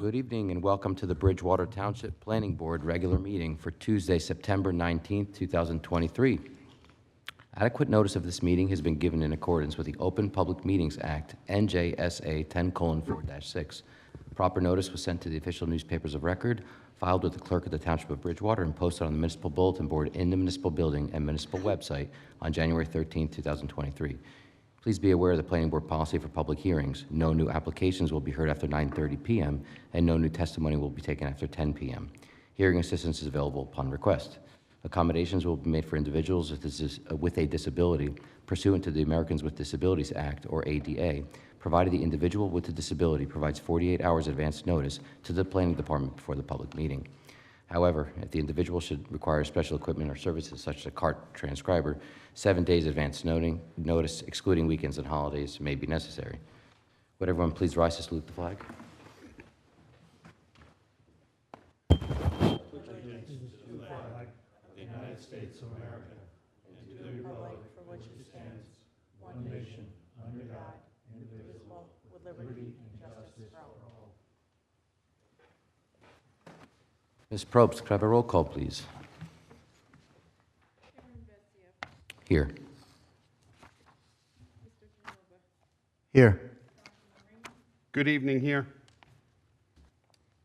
Good evening and welcome to the Bridgewater Township Planning Board regular meeting for Tuesday, September 19th, 2023. Adequate notice of this meeting has been given in accordance with the Open Public Meetings Act, NJSA 10:4-6. Proper notice was sent to the official newspapers of record, filed with the clerk of the Township of Bridgewater, and posted on the municipal bulletin board in the municipal building and municipal website on January 13th, 2023. Please be aware of the Planning Board policy for public hearings. No new applications will be heard after 9:30 p.m., and no new testimony will be taken after 10 p.m. Hearing assistance is available upon request. Accommodations will be made for individuals with a disability pursuant to the Americans with Disabilities Act, or ADA, provided the individual with the disability provides 48 hours advance notice to the Planning Department before the public meeting. However, if the individual should require special equipment or services such as a CART transcriber, 7 days advance notice, excluding weekends and holidays, may be necessary. Would everyone please rise to salute the flag? Allegiance to the flag of the United States of America and to the republic for which it stands, one nation, under God, indivisible, with liberty and justice for all. Ms. Probst, could I have a roll call, please? Here. Here. Good evening here.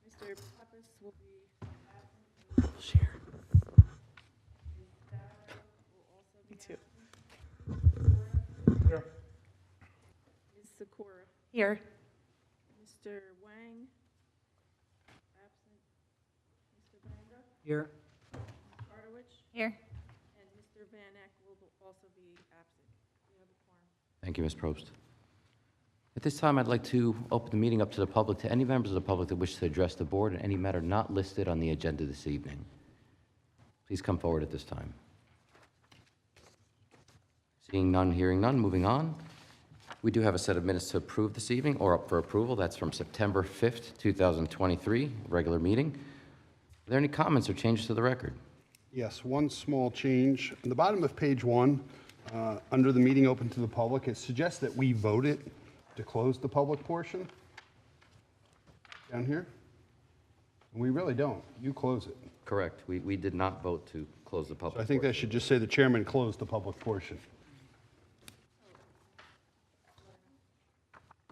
Mr. Pappas will be absent. Share. Ms. Dowd will also be Me too. absent. Here. Ms. Sikora. Here. Mr. Wang, absent. Mr. Banga, Here. Hardawich, Here. and Mr. Van Eck will also be absent. We have a quorum. Thank you, Ms. Probst. At this time, I'd like to open the meeting up to the public, to any members of the public that wish to address the board on any matter not listed on the agenda this evening. Please come forward at this time. Seeing none, hearing none, moving on. We do have a set of minutes to approve this evening, or up for approval. That's from September 5th, 2023, regular meeting. Are there any comments or changes to the record? Yes, one small change. On the bottom of page 1, under the meeting open to the public, it suggests that we voted to close the public portion down here. And we really don't. You close it. Correct. We did not vote to close the public So I think that portion. should just say the chairman closed the public portion.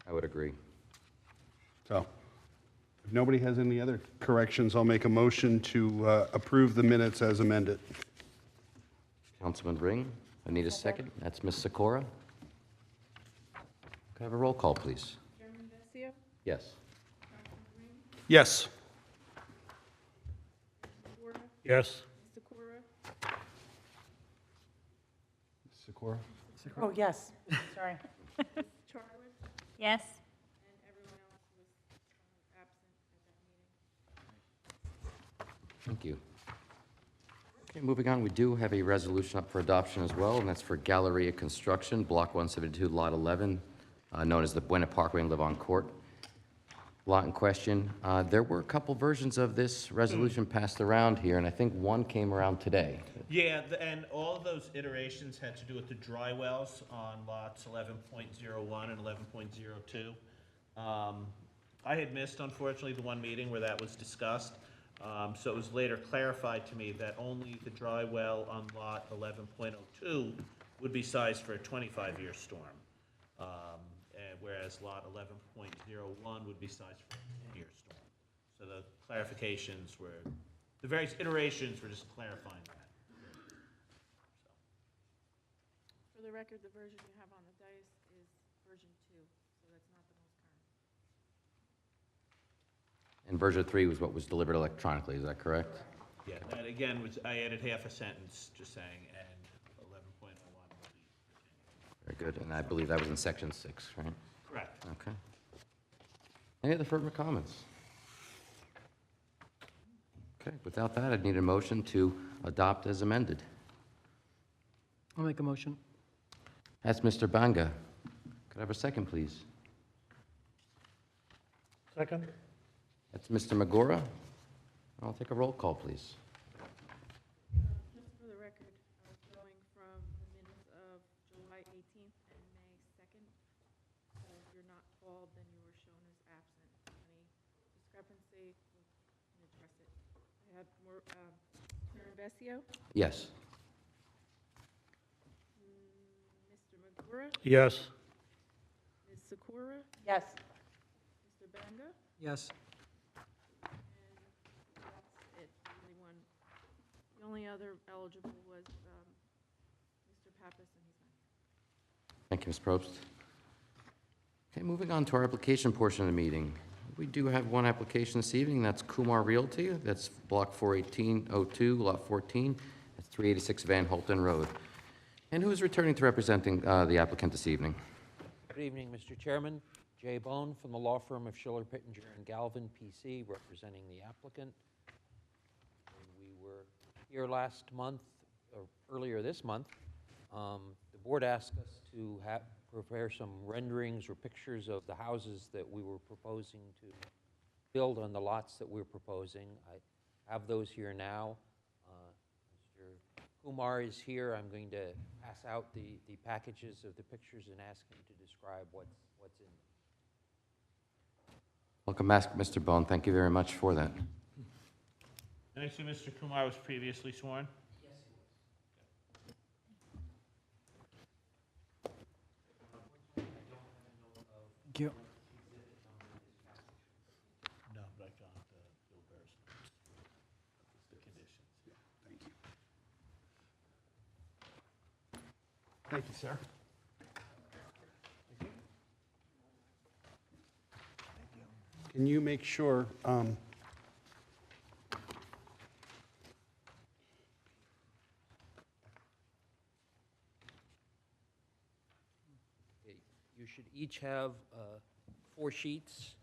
I would agree. So if nobody has any other corrections, I'll make a motion to approve the minutes as amended. Councilman Ring, I need a second. That's Ms. Sikora. Could I have a roll call, please? Chairman Vessia, Yes. Councilman Ring, Yes. Sikora, Yes. Ms. Sikora, Sikora? Oh, yes. Sorry. Ms. Charwood, Yes. and everyone else was absent at that meeting. Thank you. Okay, moving on, we do have a resolution up for adoption as well, and that's for Galleria Construction, Block 172, Lot 11, known as the Buena Parkway and Livon Court lot in question. There were a couple versions of this resolution passed around here, and I think one came around today. Yeah, and all of those iterations had to do with the dry wells on lots 11.01 and 11.02. I had missed, unfortunately, the one meeting where that was discussed. So it was later clarified to me that only the dry well on lot 11.02 would be sized for a 25-year storm, whereas lot 11.01 would be sized for a 10-year storm. So the clarifications were, the various iterations were just clarifying that. For the record, the version you have on the dais is version 2, so that's not the most current. And version 3 was what was delivered electronically, is that correct? Yeah, that again was, I added half a sentence just saying, and 11.01 will be. Very good, and I believe that was in section 6, right? Correct. Okay. Any other further comments? Okay, without that, I'd need a motion to adopt as amended. I'll make a motion. That's Mr. Banga. Could I have a second, please? Second. That's Mr. Magora. I'll take a roll call, please. Just for the record, going from the minutes of July 18th and May 2nd, if you're not called, then you were shown as absent. Any discrepancies Teravasio, Yes. Mr. Magura, Yes. Ms. Sakura, Yes. Mr. Banga, Yes. and that's it. The only other eligible was Mr. Pappas, and he's not here. Thank you, Ms. Probst. Okay, moving on to our application portion of the meeting. We do have one application this evening. That's Kumar Realty. That's Block 41802, Lot 14. That's 386 Van Holten Road. And who is returning to representing the applicant this evening? Good evening, Mr. Chairman. Jay Bone from the law firm of Schiller, Pittenger, and Galvin, P.C., representing the applicant. And we were here last month, or earlier this month. The board asked us to prepare some renderings or pictures of the houses that we were proposing to build on the lots that we're proposing. I have those here now. Mr. Kumar is here. I'm going to pass out the packages of the pictures and ask him to describe what's in them. Welcome back, Mr. Bone. Thank you very much for that. And I assume Mr. Kumar was previously sworn? Thank you. No, but I got Bill Bear's notes. The conditions. Thank you. Thank you, sir. Can you make sure, Okay, you should each have 4 sheets.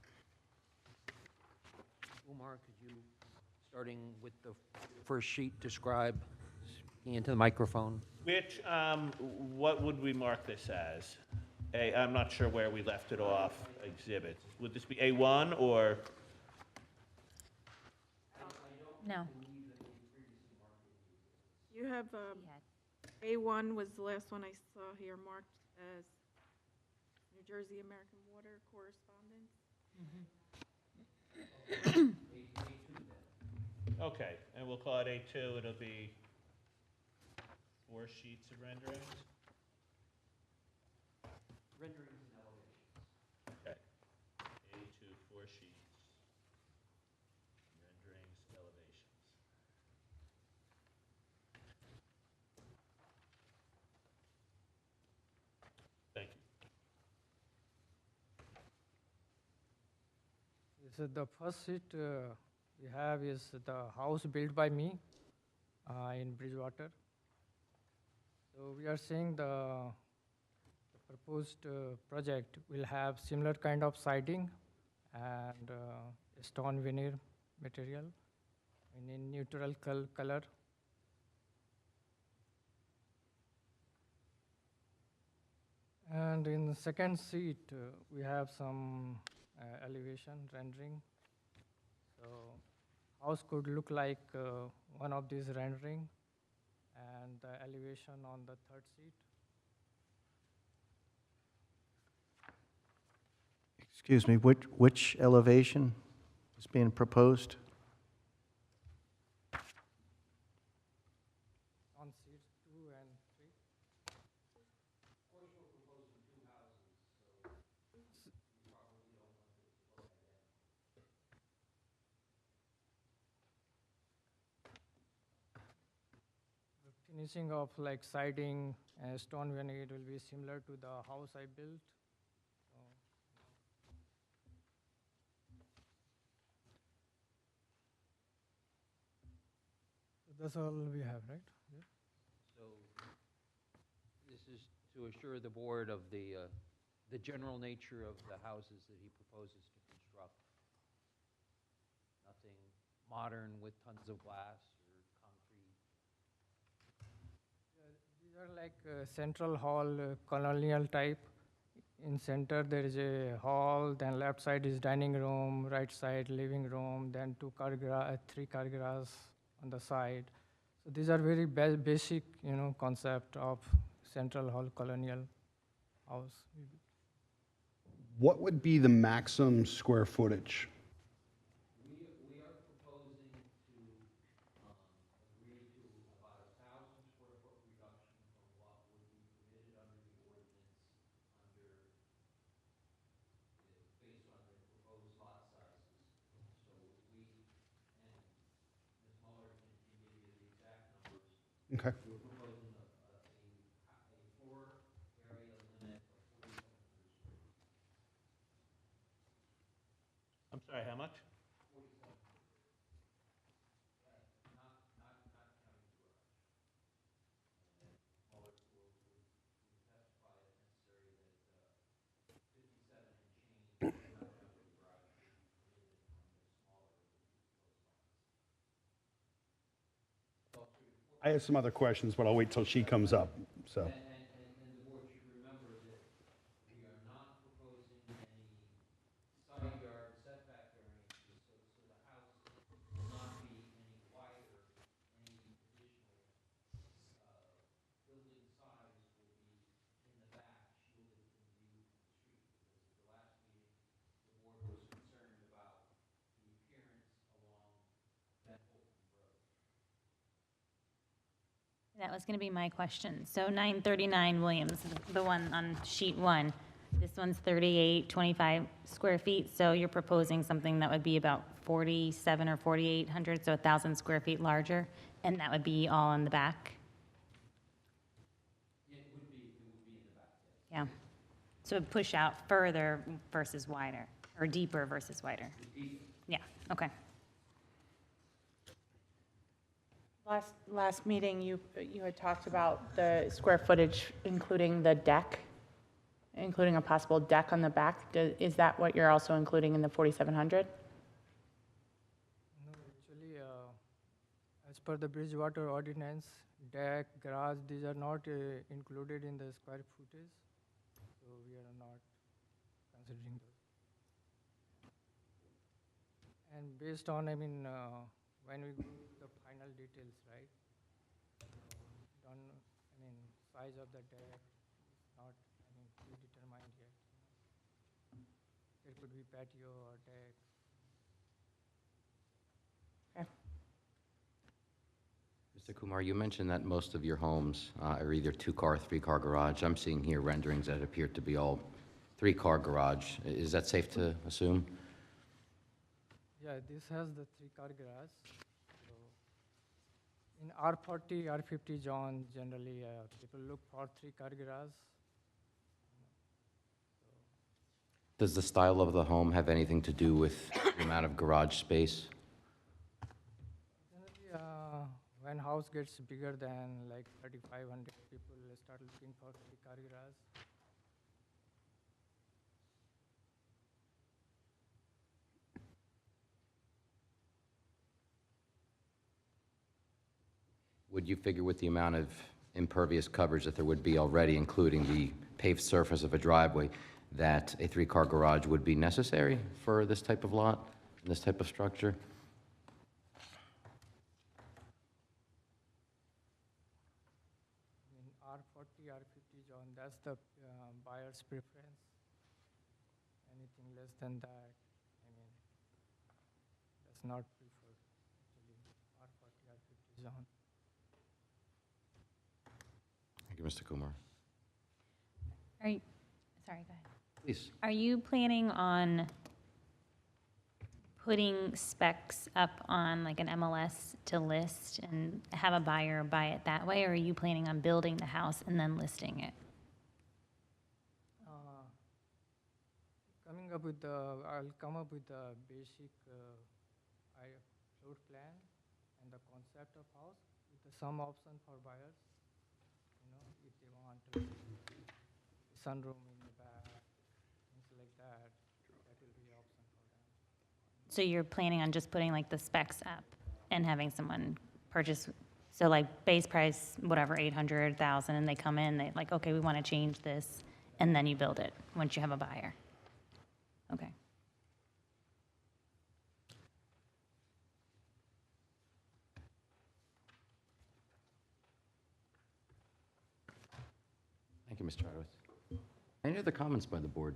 Umar, could you, starting with the first sheet, describe, speaking into the microphone? Which, what would we mark this as? I'm not sure where we left it off, exhibits. Would this be A1 or? No. You have, A1 was the last one I saw here marked as New Jersey American Water correspondence. Okay, and we'll call it A2. It'll be 4 sheets of renderings? Renderings and elevations. Okay. A2, 4 sheets. Renderings, elevations. Thank you. So the first sheet we have is the house built by me in Bridgewater. So we are saying the proposed project will have similar kind of siding and stone veneer material in neutral color. And in the second sheet, we have some elevation rendering. So house could look like one of these rendering, and the elevation on the third sheet. Excuse me, which elevation is being proposed? On sheets 2 and 3. The finishing of like siding and stone veneer, it will be similar to the house I built. So, that's all we have, right? Yeah. So this is to assure the board of the general nature of the houses that he proposes to construct. Nothing modern with tons of glass or concrete. These are like central hall, colonial type. In center there is a hall, then left side is dining room, right side living room, then 3 car garage on the side. So these are very basic, concept of central hall colonial house. what would be the maximum square footage? We are proposing to Okay. I'm sorry, how much? I have some other questions, but I'll wait till she comes up, so. And the board should remember that we are not proposing any side yard setback variances, so the house will not be any wider, any additional building size will be in the back, shielded from view from the street. Because at the last meeting, the board was concerned about the appearance along that open road. That was going to be my question. So 939 Williams, the one on sheet one, this one's 3825 square feet, so you're proposing something that would be about 47 or 4,800, so 1,000 square feet larger, and that would be all in the back? It would be in the back, yes. Yeah. So it'd push out further versus wider, or deeper versus wider? Yeah, okay. Last meeting, you had talked about the square footage, including the deck, including a possible deck on the back. Is that what you're also including in the 4,700? No, actually, as per the Bridgewater ordinance, deck, garage, these are not included in the square footage, so we are not considering those. And based on, when we go to the final details, right? Size of the deck is not, predetermined yet. There could be patio or deck. Mr. Kumar, you mentioned that most of your homes are either two-car, three-car garage. I'm seeing here renderings that appear to be all three-car garage. Is that safe to assume? Yeah, this has the three-car garage. So in R40, R50 zone, generally people look for three-car garage. Does the style of the home have anything to do with the amount of garage space? Generally, when house gets bigger than like 3,500, people start looking for three-car garage. Would you figure with the amount of impervious coverage that there would be already, including the paved surface of a driveway, that a three-car garage would be necessary for this type of lot, this type of structure? In R40, R50 zone, that's the buyer's preference. Anything less than that, that's not preferred, actually, R40, R50 zone. Thank you, Mr. Kumar. Sorry, go ahead. Please. Are you planning on putting specs up on like an MLS to list and have a buyer buy it that way, or are you planning on building the house and then listing it? Coming up with I'll come up with the basic floor plan and the concept of house with some option for buyers. If they want sunroom in the back, things like that, that will be an option for them. So you're planning on just putting like the specs up and having someone purchase, so like base price, whatever, 800,000, and they come in, they like, okay, we want to change this, and then you build it once you have a buyer? Okay. Thank you, Mr. Chadwick. Any other comments by the board?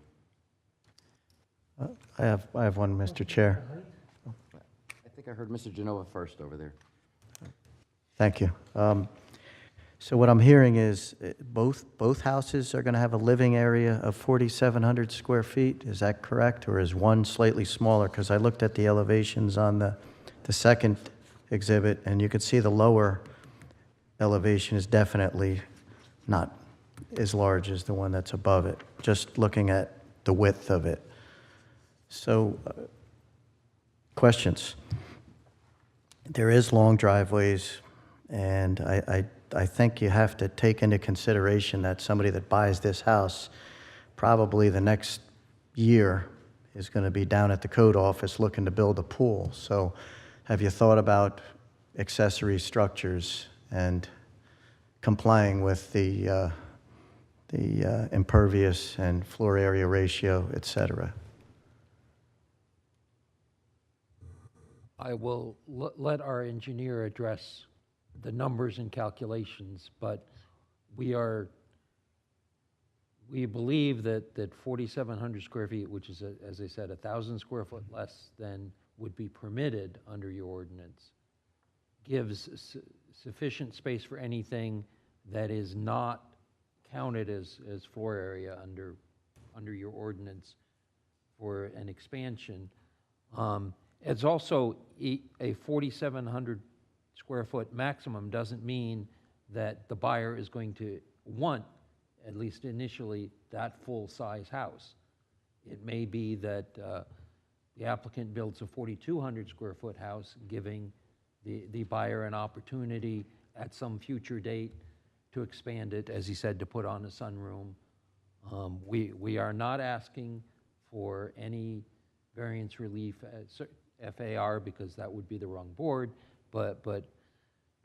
I have one, Mr. Chair. I think I heard Mr. Genova first over there. Thank you. So what I'm hearing is both houses are going to have a living area of 4,700 square feet. Is that correct? Or is one slightly smaller? Because I looked at the elevations on the second exhibit, and you could see the lower elevation is definitely not as large as the one that's above it, just looking at the width of it. So, questions? There is long driveways, and I think you have to take into consideration that somebody that buys this house, probably the next year, is going to be down at the code office looking to build a pool. So have you thought about accessory structures and complying with the impervious and floor area ratio, et cetera? I will let our engineer address the numbers and calculations, but we believe that 4,700 square feet, which is, as I said, 1,000 square foot less than would be permitted under your ordinance, gives sufficient space for anything that is not counted as floor area under your ordinance for an expansion. It's also a 4,700 square foot maximum doesn't mean that the buyer is going to want, at least initially, that full-size house. It may be that the applicant builds a 4,200 square foot house, giving the buyer an opportunity at some future date to expand it, as he said, to put on a sunroom. We are not asking for any variance relief at FAR, because that would be the wrong board, but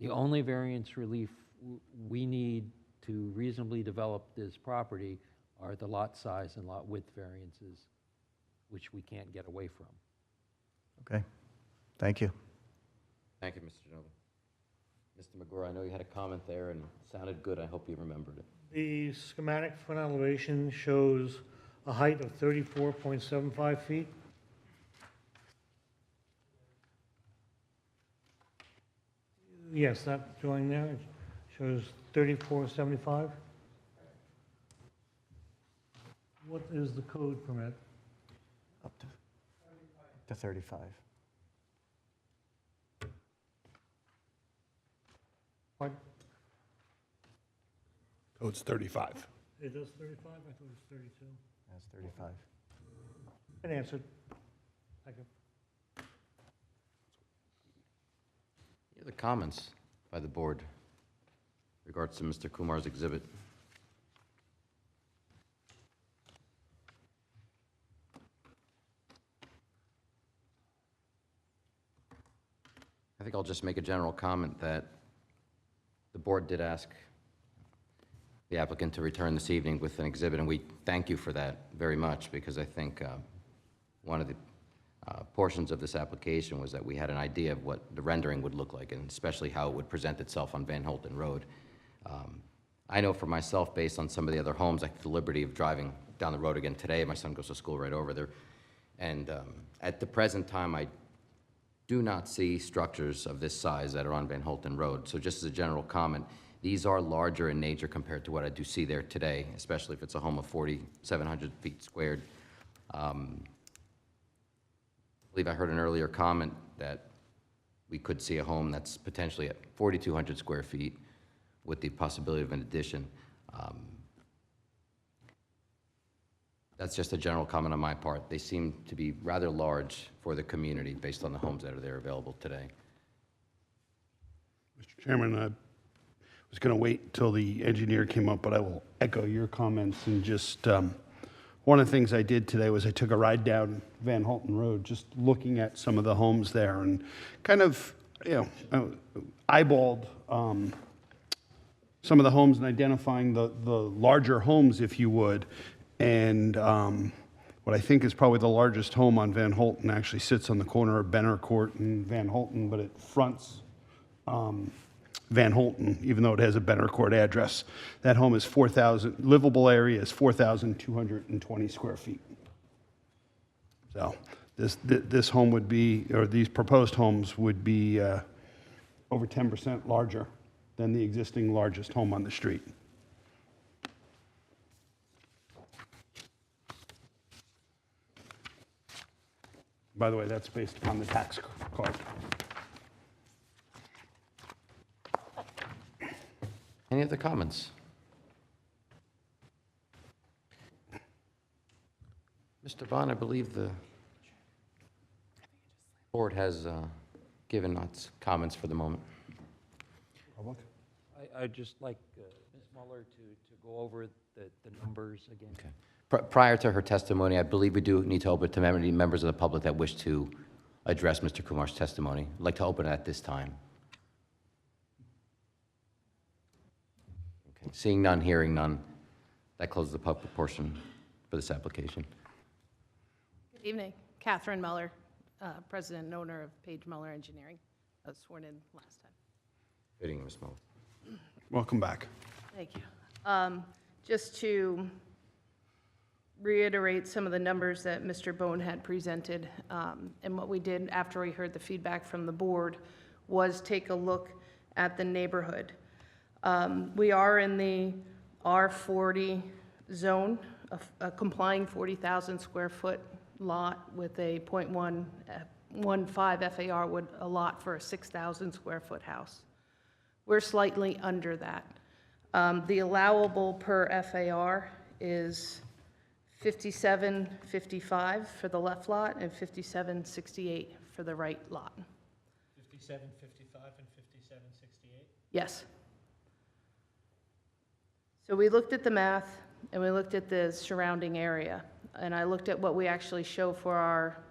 the only variance relief we need to reasonably develop this property are the lot size and lot width variances, which we can't get away from. Okay, thank you. Thank you, Mr. Genova. Mr. McGraw, I know you had a comment there and it sounded good. I hope you remembered it. The schematic front elevation shows a height of 34.75 feet. Yes, that drawing there shows 34.75. What is the code permit? Up to 35. Pardon? Code's 35. It does 35? I thought it was 32. That's 35. Been answered. Thank you. Any other comments by the board in regards to Mr. Kumar's exhibit? I think I'll just make a general comment that the board did ask the applicant to return this evening with an exhibit, and we thank you for that very much, because I think one of the portions of this application was that we had an idea of what the rendering would look like, and especially how it would present itself on Van Holten Road. I know for myself, based on some of the other homes, I took the liberty of driving down the road again today. My son goes to school right over there. And at the present time, I do not see structures of this size that are on Van Holten Road. So just as a general comment, these are larger in nature compared to what I do see there today, especially if it's a home of 4,700 feet squared. I believe I heard an earlier comment that we could see a home that's potentially at 4,200 square feet with the possibility of an addition. That's just a general comment on my part. They seem to be rather large for the community based on the homes that are there available today. Mr. Chairman, I was going to wait until the engineer came up, but I will echo your comments. And just one of the things I did today was I took a ride down Van Holten Road, just looking at some of the homes there, and kind of, eyeballed some of the homes and identifying the larger homes, if you would. And what I think is probably the largest home on Van Holten actually sits on the corner of Benner Court and Van Holten, but it fronts Van Holten, even though it has a Benner Court address. That home is 4,000, livable area is 4,220 square feet. So this home would be, or these proposed homes would be over 10% larger than the existing largest home on the street. By the way, that's based upon the tax card. Any other comments? Mr. Vaughn, I believe the board has given its comments for the moment. Public? I'd just like Ms. Muller to go over the numbers again. Okay. Prior to her testimony, I believe we do need to open to any members of the public that wish to address Mr. Kumar's testimony. I'd like to open it at this time. Okay. Seeing none, hearing none, that closes the public portion for this application. Good evening. Catherine Muller, President and owner of Page Muller Engineering. I was sworn in last time. Fitting, Ms. Muller. Welcome back. Thank you. Just to reiterate some of the numbers that Mr. Bone had presented, and what we did after we heard the feedback from the board was take a look at the neighborhood. We are in the R40 zone, a complying 40,000 square foot lot with a 0.15 FAR would allot for a 6,000 square foot house. We're slightly under that. The allowable per FAR is 57.55 for the left lot and 57.68 for the right lot. 57.55 and 57.68? Yes. So we looked at the math and we looked at the surrounding area, and I looked at what we actually show for our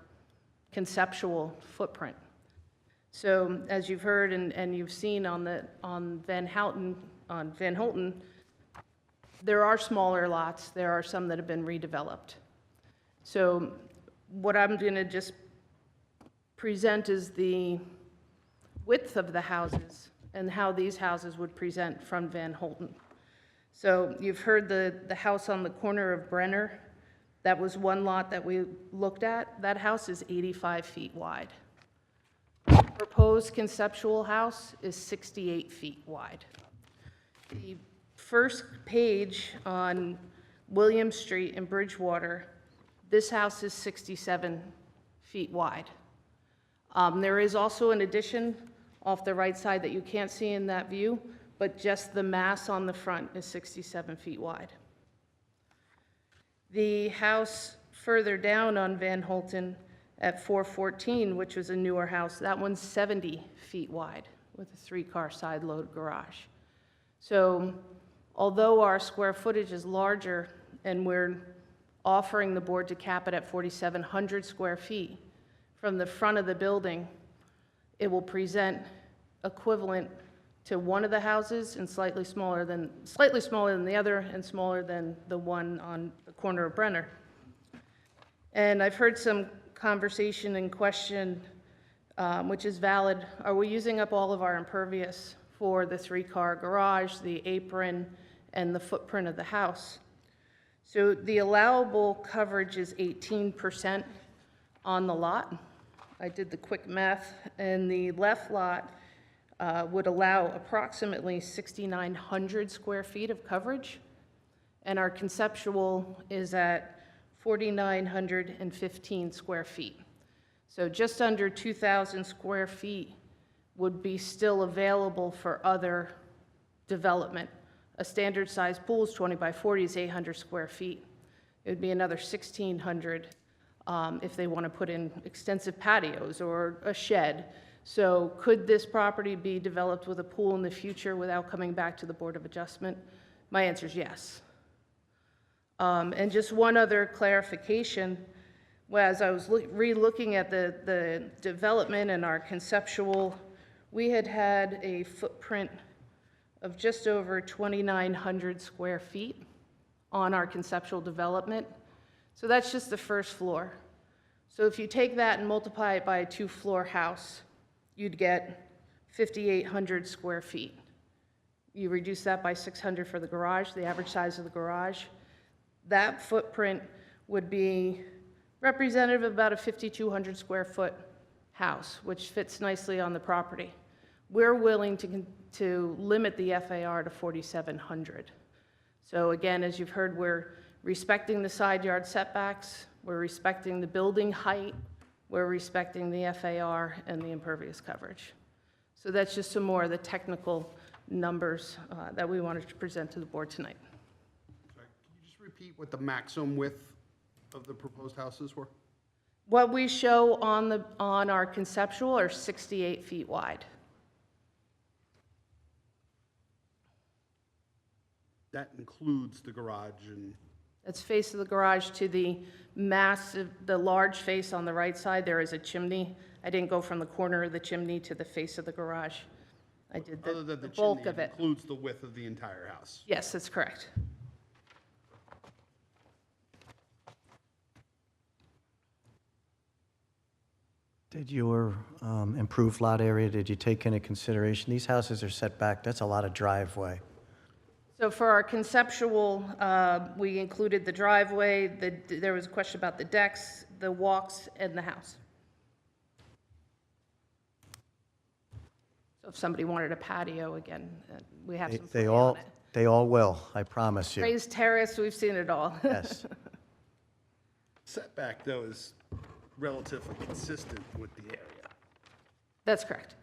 conceptual footprint. So as you've heard and you've seen on Van Holten, there are smaller lots. There are some that have been redeveloped. So what I'm going to just present is the width of the houses and how these houses would present from Van Holten. So you've heard the house on the corner of Brenner. That was one lot that we looked at. That house is 85 feet wide. Proposed conceptual house is 68 feet wide. The first page on William Street in Bridgewater, this house is 67 feet wide. There is also an addition off the right side that you can't see in that view, but just the mass on the front is 67 feet wide. The house further down on Van Holten at 414, which was a newer house, that one's 70 feet wide with a 3-car side load garage. So although our square footage is larger and we're offering the board to cap it at 4,700 square feet, from the front of the building, it will present equivalent to one of the houses and slightly smaller than the other and smaller than the one on the corner of Brenner. And I've heard some conversation and question, which is valid. Are we using up all of our impervious for the 3-car garage, the apron, and the footprint of the house? So the allowable coverage is 18% on the lot. I did the quick math, and the left lot would allow approximately 6,900 square feet of coverage, and our conceptual is at 4,915 square feet. So just under 2,000 square feet would be still available for other development. A standard size pool is 20 by 40 is 800 square feet. It would be another 1,600 if they want to put in extensive patios or a shed. So could this property be developed with a pool in the future without coming back to the Board of Adjustment? My answer is yes. And just one other clarification, as I was re-looking at the development and our conceptual, we had a footprint of just over 2,900 square feet on our conceptual development. So that's just the first floor. So if you take that and multiply it by a 2-floor house, you'd get 5,800 square feet. You reduce that by 600 for the garage, the average size of the garage. That footprint would be representative of about a 5,200 square foot house, which fits nicely on the property. We're willing to limit the FAR to 4,700. So again, as you've heard, we're respecting the side yard setbacks, we're respecting the building height, we're respecting the FAR and the impervious coverage. So that's just some more of the technical numbers that we wanted to present to the board tonight. Sorry, can you just repeat what the maximum width of the proposed houses were? What we show on our conceptual are 68 feet wide. That includes the garage and, That's face of the garage to the massive, the large face on the right side. There is a chimney. I didn't go from the corner of the chimney to the face of the garage. I did other than the the bulk chimney, of it it. includes the width of the entire house. Yes, that's correct. Did your improved lot area, did you take into consideration, these houses are set back, that's a lot of driveway. So for our conceptual, we included the driveway, there was a question about the decks, the walks, and the house. So if somebody wanted a patio, again, we have some They play on it. they all will, I promise you. Raised terrace, we've seen it all. Yes. Setback, though, is relatively consistent with the area. That's correct.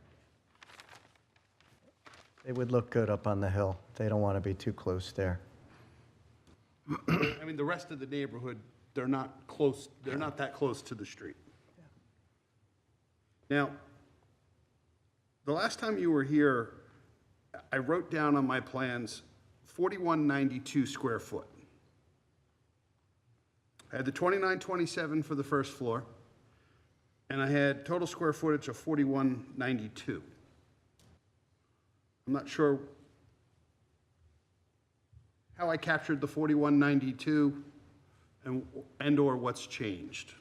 They would look good up on the hill. They don't want to be too close there. I mean, the rest of the neighborhood, they're not close, they're not that close to the street. Now, the last time you were here, I wrote down on my plans 4192 square foot. I had the 2927 for the first floor, and I had total square footage of 4192. I'm not sure how I captured the 4192 and/or what's changed.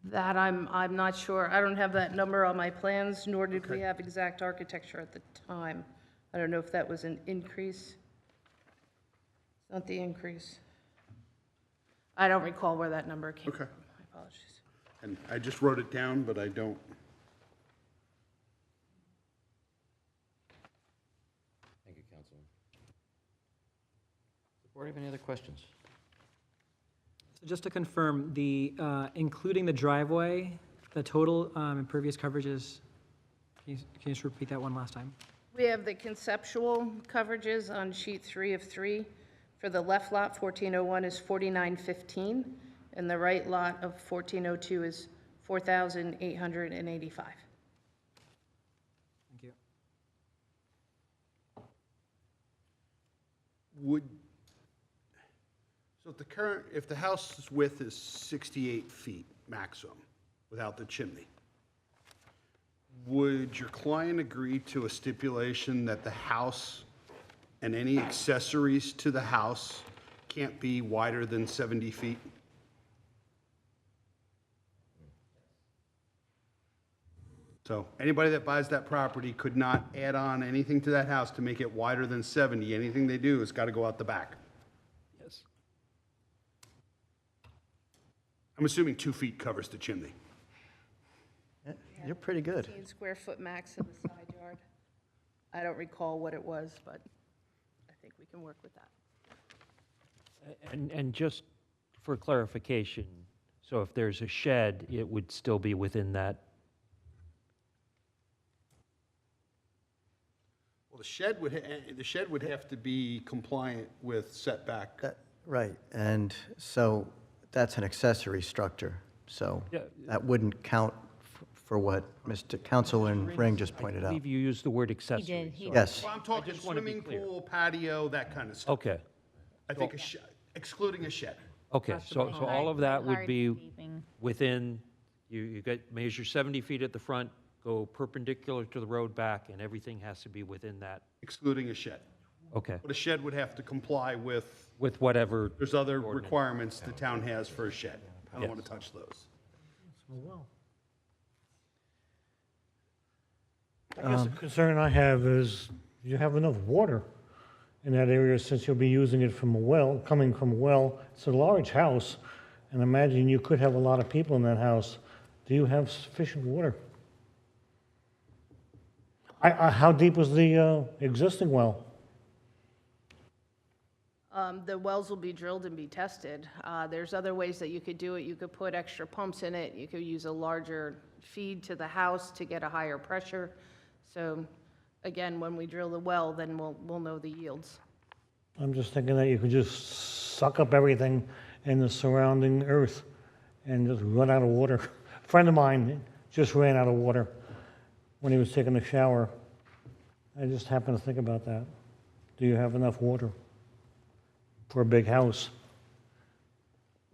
That I'm not sure. I don't have that number on my plans, nor did we have exact architecture at the time. I don't know if that was an increase. It's not the increase. I don't recall where that number came Okay. from. My apologies. And I just wrote it down, but I don't. Thank you, Councilman. Does the board have any other questions? So just to confirm, including the driveway, the total impervious coverage is, can you just repeat that one last time? We have the conceptual coverages on sheet 3 of 3. For the left lot, 1401 is 4915, and the right lot of 1402 is 4,885. Thank you. So if the house's width is 68 feet maximum without the chimney, would your client agree to a stipulation that the house and any accessories to the house can't be wider than 70 feet? So anybody that buys that property could not add on anything to that house to make it wider than 70. Anything they do has got to go out the back. Yes. I'm assuming 2 feet covers the chimney. You're pretty good. 15 square foot max in the side yard. I don't recall what it was, but I think we can work with that. And just for clarification, so if there's a shed, it would still be within that? Well, the shed would have to be compliant with setback. Right, and so that's an accessory structure, so Yeah. that wouldn't count for what Mr. Councilman Ring just pointed I out. believe you used the word accessory. He so- did. Yes, Well, I'm talking just wanna be swimming clear. pool, patio, that kind of stuff. Okay, I think excluding a shed. okay, so all of that would be Hardscaping. within, you measure 70 feet at the front, go perpendicular to the road back, and everything has to be within that. Excluding a shed. Okay, But a shed would have to comply with, with whatever. there's other ordinance. requirements the town has for a shed. I don't want Yes. to touch those. I guess the concern I have is, you have enough water in that area since you'll be using it from a well, coming from a well. It's a large house, and imagine you could have a lot of people in that house. Do you have sufficient water? How deep was the existing well? The wells will be drilled and be tested. There's other ways that you could do it. You could put extra pumps in it. You could use a larger feed to the house to get a higher pressure. So again, when we drill the well, then we'll know the yields. I'm just thinking that you could just suck up everything in the surrounding earth and just run out of water. A friend of mine just ran out of water when he was taking a shower. I just happened to think about that. Do you have enough water for a big house?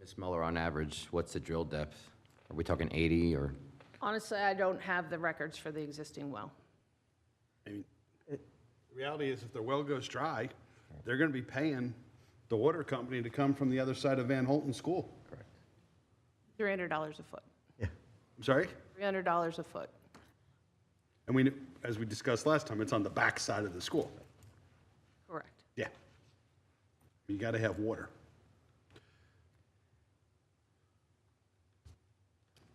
Ms. Muller, on average, what's the drill depth? Are we talking 80 or? Honestly, I don't have the records for the existing well. I mean, the reality is if their well goes dry, they're gonna be paying the water company to come from the other side of Van Holten School. Correct. $300 a foot. I'm sorry? $300 a foot. And we, as we discussed last time, it's on the back side of the school. Correct. Yeah. You gotta have water.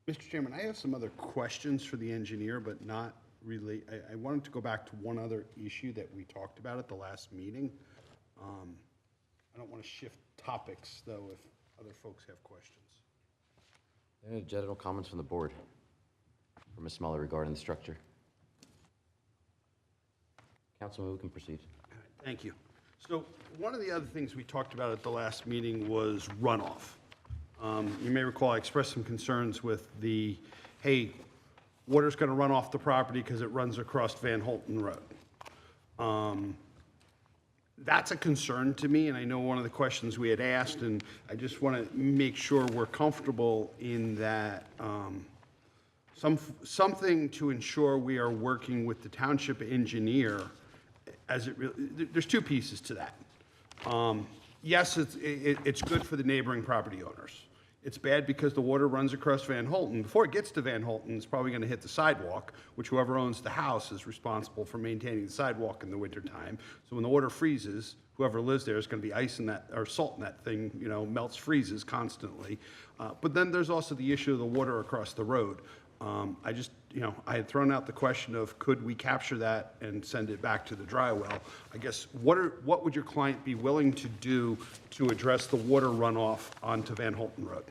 Mr. Chairman, I have some other questions for the engineer, but not really. I wanted to go back to one other issue that we talked about at the last meeting. I don't want to shift topics, though, if other folks have questions. Any general comments from the board for Ms. Muller regarding the structure? Councilman, we can proceed. All right, thank you. So one of the other things we talked about at the last meeting was runoff. You may recall I expressed some concerns with the, hey, water's going to run off the property because it runs across Van Holten Road. That's a concern to me, and I know one of the questions we had asked, and I just want to make sure we're comfortable in that, something to ensure we are working with the township engineer as it really, there's two pieces to that. Yes, it's good for the neighboring property owners. It's bad because the water runs across Van Holten. Before it gets to Van Holten, it's probably going to hit the sidewalk, which whoever owns the house is responsible for maintaining the sidewalk in the wintertime. So when the water freezes, whoever lives there is going to be ice in that, or salt in that thing, you know, melts, freezes constantly. But then there's also the issue of the water across the road. I just, you know, I had thrown out the question of could we capture that and send it back to the dry well? I guess, what would your client be willing to do to address the water runoff onto Van Holten Road?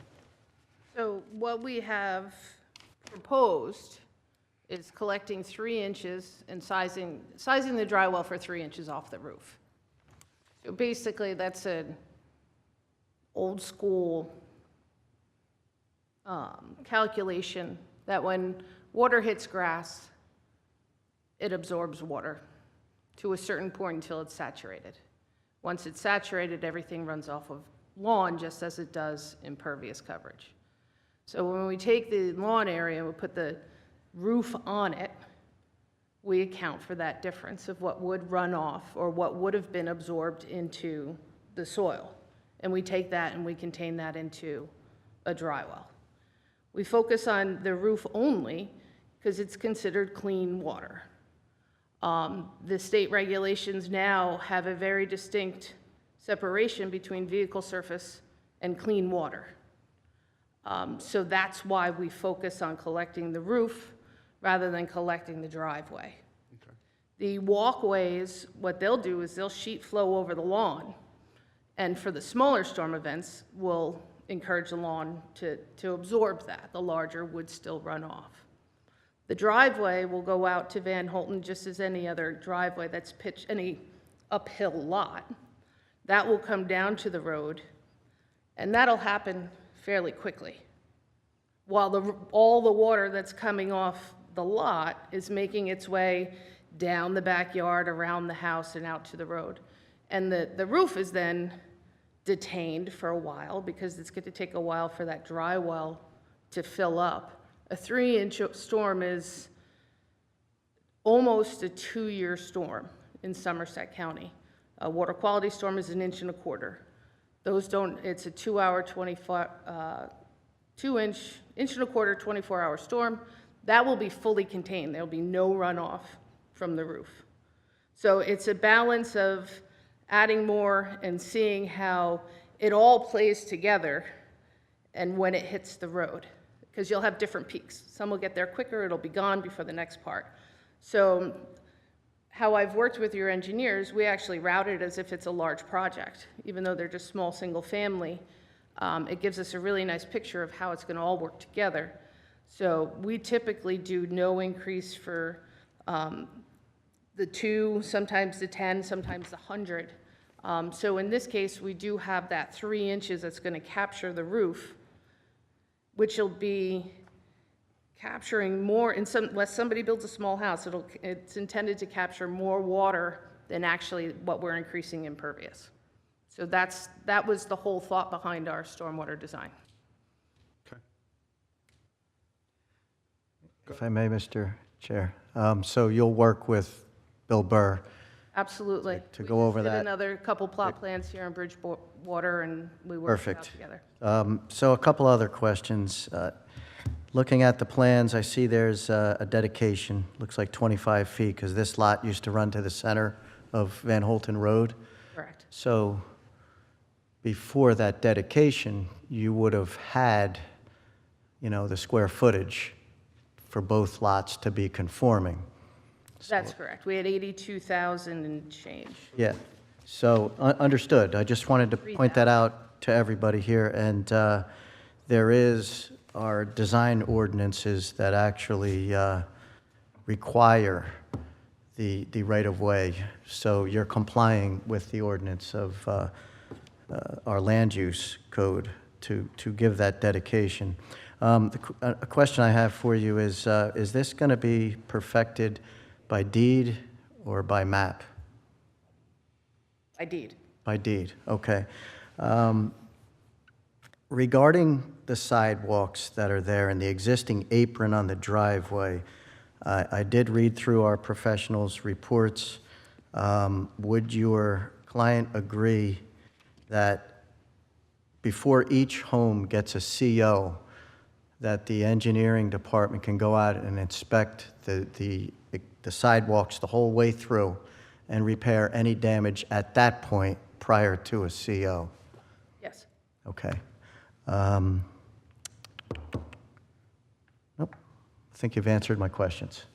So what we have proposed is collecting 3 inches and sizing the dry well for 3 inches off the roof. So basically, that's an old school calculation that when water hits grass, it absorbs water to a certain point until it's saturated. Once it's saturated, everything runs off of lawn just as it does impervious coverage. So when we take the lawn area and we put the roof on it, we account for that difference of what would run off or what would have been absorbed into the soil. And we take that and we contain that into a dry well. We focus on the roof only because it's considered clean water. The state regulations now have a very distinct separation between vehicle surface and clean water. So that's why we focus on collecting the roof rather than collecting the driveway. Okay. The walkways, what they'll do is they'll sheet flow over the lawn. And for the smaller storm events, we'll encourage the lawn to absorb that. The larger would still run off. The driveway will go out to Van Holten just as any other driveway that's pitched, any uphill lot. That will come down to the road, and that'll happen fairly quickly. While all the water that's coming off the lot is making its way down the backyard, around the house, and out to the road. And the roof is then detained for a while because it's going to take a while for that dry well to fill up. A 3-inch storm is almost a 2-year storm in Somerset County. A water quality storm is 1.25 inches. Those don't, it's a 2-hour, 2-inch, 1.25 inch, 24-hour storm. That will be fully contained. There'll be no runoff from the roof. So it's a balance of adding more and seeing how it all plays together and when it hits the road. Because you'll have different peaks. Some will get there quicker, it'll be gone before the next part. So how I've worked with your engineers, we actually route it as if it's a large project. Even though they're just small, single family, it gives us a really nice picture of how it's gonna all work together. So we typically do no increase for the 2, sometimes the 10, sometimes the 100. So in this case, we do have that 3 inches that's going to capture the roof, which will be capturing more, unless somebody builds a small house, it's intended to capture more water than actually what we're increasing impervious. So that was the whole thought behind our stormwater design. Okay. If I may, Mr. Chair. So you'll work with Bill Burr Absolutely. to go over We just that. did another couple plot plans here in Bridgewater, and we worked it out Perfect. together. So a couple other questions. Looking at the plans, I see there's a dedication, looks like 25 feet, because this lot used to run to the center of Van Holten Road. Correct. So before that dedication, you would have had, the square footage for both lots to be conforming. That's correct. We had 82,000 and change. Yeah, so, understood. I just wanted to point that out to everybody here. And there is our design ordinances that actually require the right-of-way. So you're complying with the ordinance of our land use code to give that dedication. A question I have for you is this going to be perfected by deed or by map? By deed. By deed, okay. Regarding the sidewalks that are there and the existing apron on the driveway, I did read through our professionals' reports. Would your client agree that before each home gets a CO, that the engineering department can go out and inspect the sidewalks the whole way through and repair any damage at that point prior to a CO? Yes. Okay. Nope. I think you've answered my questions.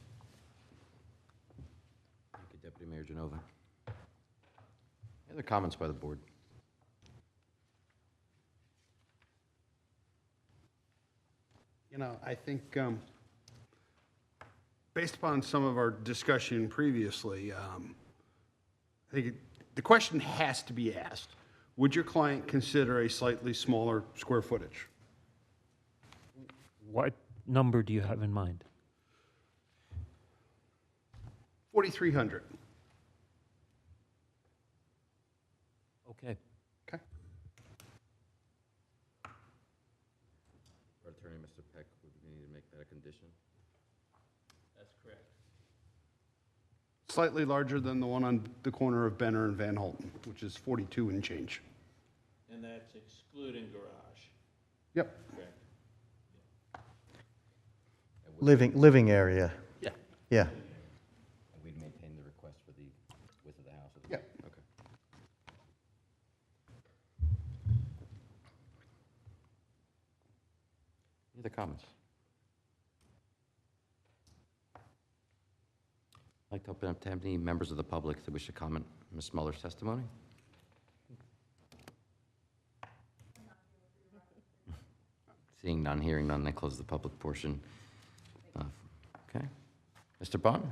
Thank you, Deputy Mayor Genova. Any other comments by the board? I think, based upon some of our discussion previously, I think the question has to be asked. Would your client consider a slightly smaller square footage? What number do you have in mind? 4,300. Okay. Okay. Our attorney, Mr. Peck, would we need to make that a condition? That's correct. Slightly larger than the one on the corner of Benner and Van Holten, which is 42 and change. And that's excluding garage. Yep. Correct. Living area, Yeah. yeah. And we'd maintain the request for the width of the house? Yep. Okay. Any other comments? I'd like to open up to any members of the public that wish to comment on Ms. Muller's testimony. Seeing none, hearing none, I close the public portion. Okay. Mr. Bond?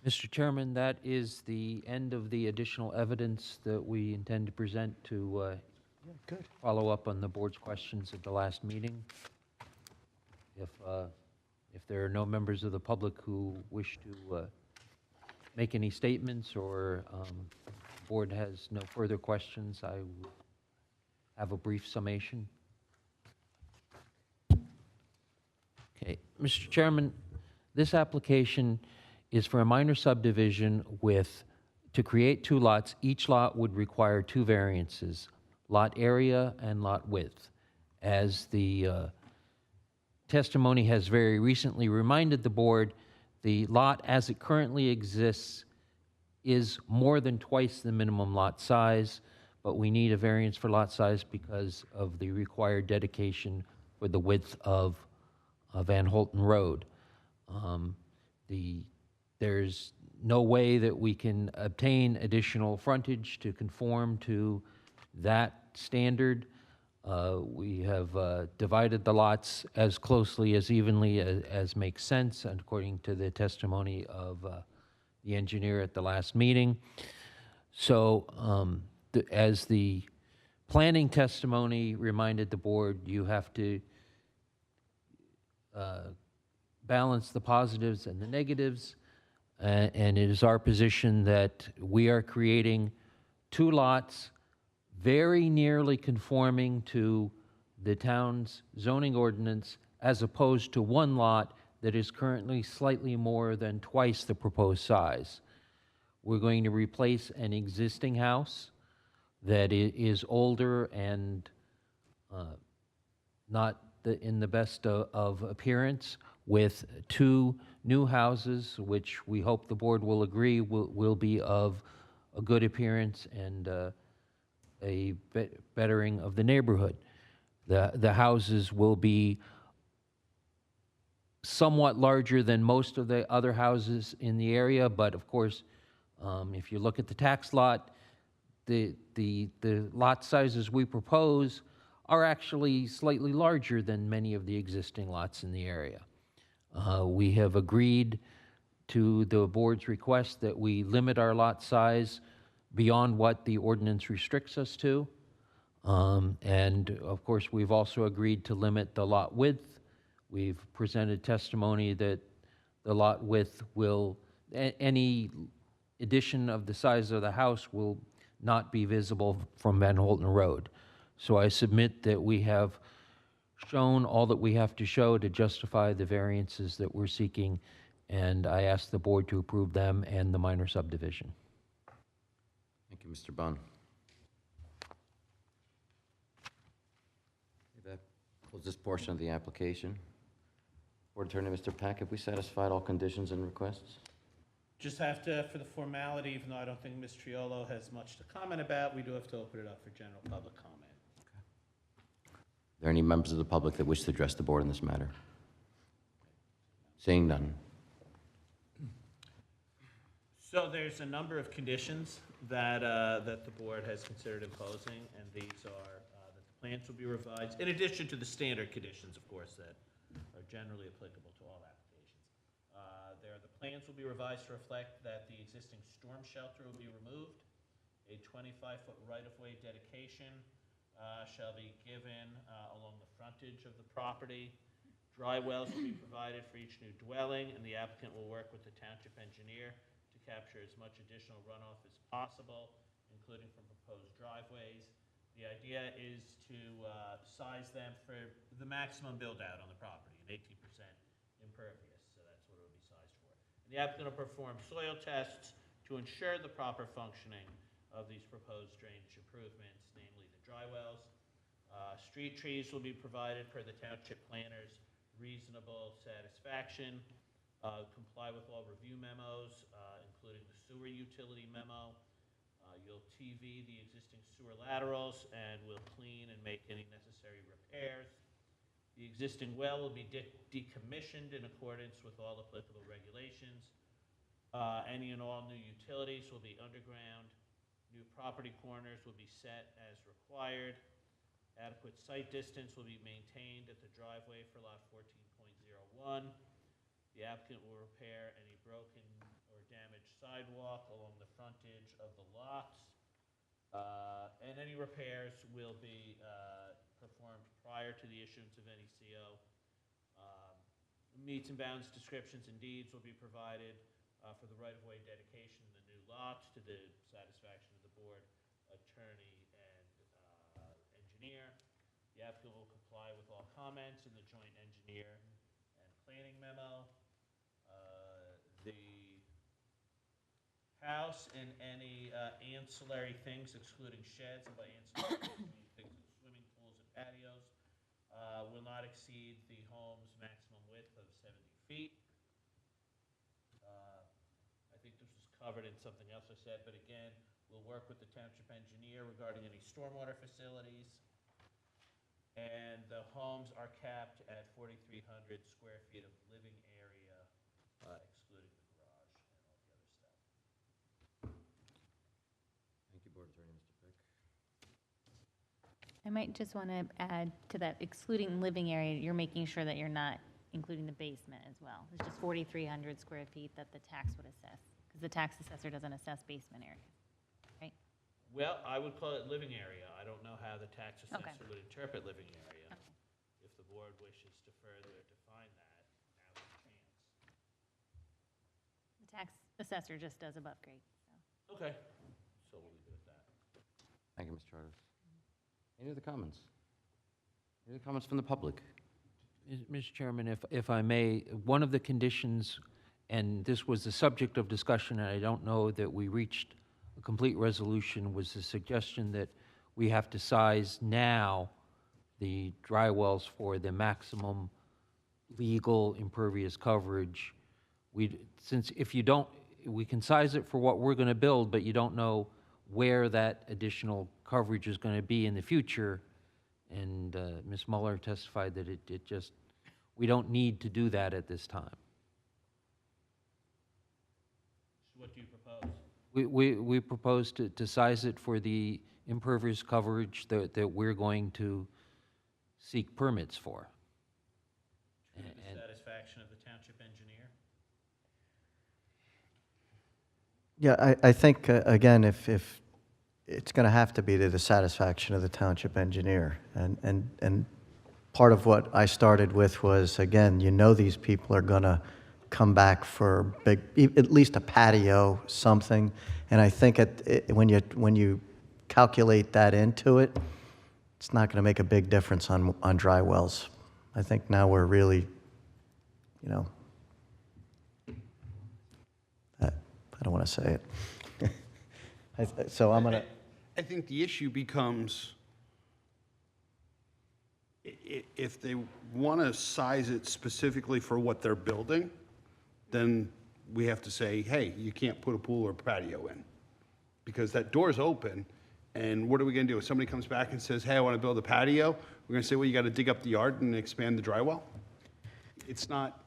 Mr. Chairman, that is the end of the additional evidence that we intend to present to follow up on the board's questions at the last meeting. If there are no members of the public who wish to make any statements or the board has no further questions, I will have a brief summation. Okay, Mr. Chairman, this application is for a minor subdivision to create 2 lots. Each lot would require 2 variances, lot area and lot width. As the testimony has very recently reminded the board, the lot as it currently exists is more than twice the minimum lot size, but we need a variance for lot size because of the required dedication for the width of Van Holten Road. There's no way that we can obtain additional frontage to conform to that standard. We have divided the lots as closely, as evenly as makes sense, and according to the testimony of the engineer at the last meeting. So as the planning testimony reminded the board, you have to balance the positives and the negatives. And it is our position that we are creating 2 lots very nearly conforming to the town's zoning ordinance, as opposed to 1 lot that is currently slightly more than twice the proposed size. We're going to replace an existing house that is older and not in the best of appearance, with 2 new houses, which we hope the board will agree will be of a good appearance and a bettering of the neighborhood. The houses will be somewhat larger than most of the other houses in the area, but of course, if you look at the tax lot, the lot sizes we propose are actually slightly larger than many of the existing lots in the area. We have agreed to the board's request that we limit our lot size beyond what the ordinance restricts us to. And of course, we've also agreed to limit the lot width. We've presented testimony that the lot width any addition of the size of the house will not be visible from Van Holten Road. So I submit that we have shown all that we have to show to justify the variances that we're seeking, and I ask the board to approve them and the minor subdivision. Thank you, Mr. Bond. That closes this portion of the application. Board Attorney, Mr. Pack, have we satisfied all conditions and requests? Just have to, for the formality, even though I don't think Ms. Triolo has much to comment about, we do have to open it up for general public comment. Are there any members of the public that wish to address the board on this matter? Seeing none. So there's a number of conditions that, that the board has considered imposing, and these are that the plans will be revised, in addition to the standard conditions, of course, that are generally applicable to all applications. The plans will be revised to reflect that the existing storm shelter will be removed. A 25-foot right-of-way dedication shall be given along the frontage of the property. Dry wells will be provided for each new dwelling, and the applicant will work with the township engineer to capture as much additional runoff as possible, including from proposed driveways. The idea is to size them for the maximum build-out on the property, an 18% impervious, so that's what it will be sized for. And the applicant will perform soil tests to ensure the proper functioning of these proposed drainage improvements, namely the dry wells. Street trees will be provided per the township planner's reasonable satisfaction. Comply with all review memos, including the sewer utility memo. You'll TV the existing sewer laterals and will clean and make any necessary repairs. The existing well will be decommissioned in accordance with all applicable regulations. Any and all new utilities will be underground. New property corners will be set as required. Adequate site distance will be maintained at the driveway for lot 14.01. The applicant will repair any broken or damaged sidewalk along the frontage of the lots. And any repairs will be performed prior to the issuance of any CO. Meets and bounds descriptions and deeds will be provided for the right-of-way dedication of the new lots to the satisfaction of the board, attorney, and engineer. The applicant will comply with all comments in the joint engineer and planning memo. The house and any ancillary things, excluding sheds, and by ancillary things like swimming pools and patios, will not exceed the home's maximum width of 70 feet. I think this was covered in something else I said, but again, we'll work with the township engineer regarding any stormwater facilities. And the homes are capped at 4,300 square feet of living area, excluding the garage and all the other stuff. Thank you, Board Attorney, Mr. Peck. I might just want to add to that, excluding living area, you're making sure that you're not including the basement as well. It's just 4,300 square feet that the tax would assess, because because the tax assessor doesn't assess basement area, right? Well, I would call it living area. I don't know how the tax Okay. assessor would interpret living area. Okay. If the board wishes to further define that, now's the chance. The tax assessor just does above grade, so. Okay, so we'll leave it at that. Thank you, Ms. Charters. Any other comments? Any other comments from the public? Mr. Chairman, if I may, one of the conditions, and this was the subject of discussion, and I don't know that we reached a complete resolution, was the suggestion that we have to size now the dry wells for the maximum legal impervious coverage. Since if you don't, we can size it for what we're going to build, but you don't know where that additional coverage is going to be in the future. And Ms. Muller testified that it just, we don't need to do that at this time. So what do you propose? We propose to size it for the impervious coverage that we're going to seek permits for. To the satisfaction of the township engineer? Yeah, I think, again, if it's going to have to be to the satisfaction of the township engineer. And part of what I started with was, again, you know these people are going to come back for at least a patio, something. And I think when you calculate that into it, it's not going to make a big difference on dry wells. I think now we're really, you know, I don't want to say it. So I'm going to... I think the issue becomes, if they want to size it specifically for what they're building, then we have to say, hey, you can't put a pool or patio in, because that door's open, and what are we going to do? If somebody comes back and says, hey, I want to build a patio, we're going to say, well, you got to dig up the yard and expand the dry well? It's not...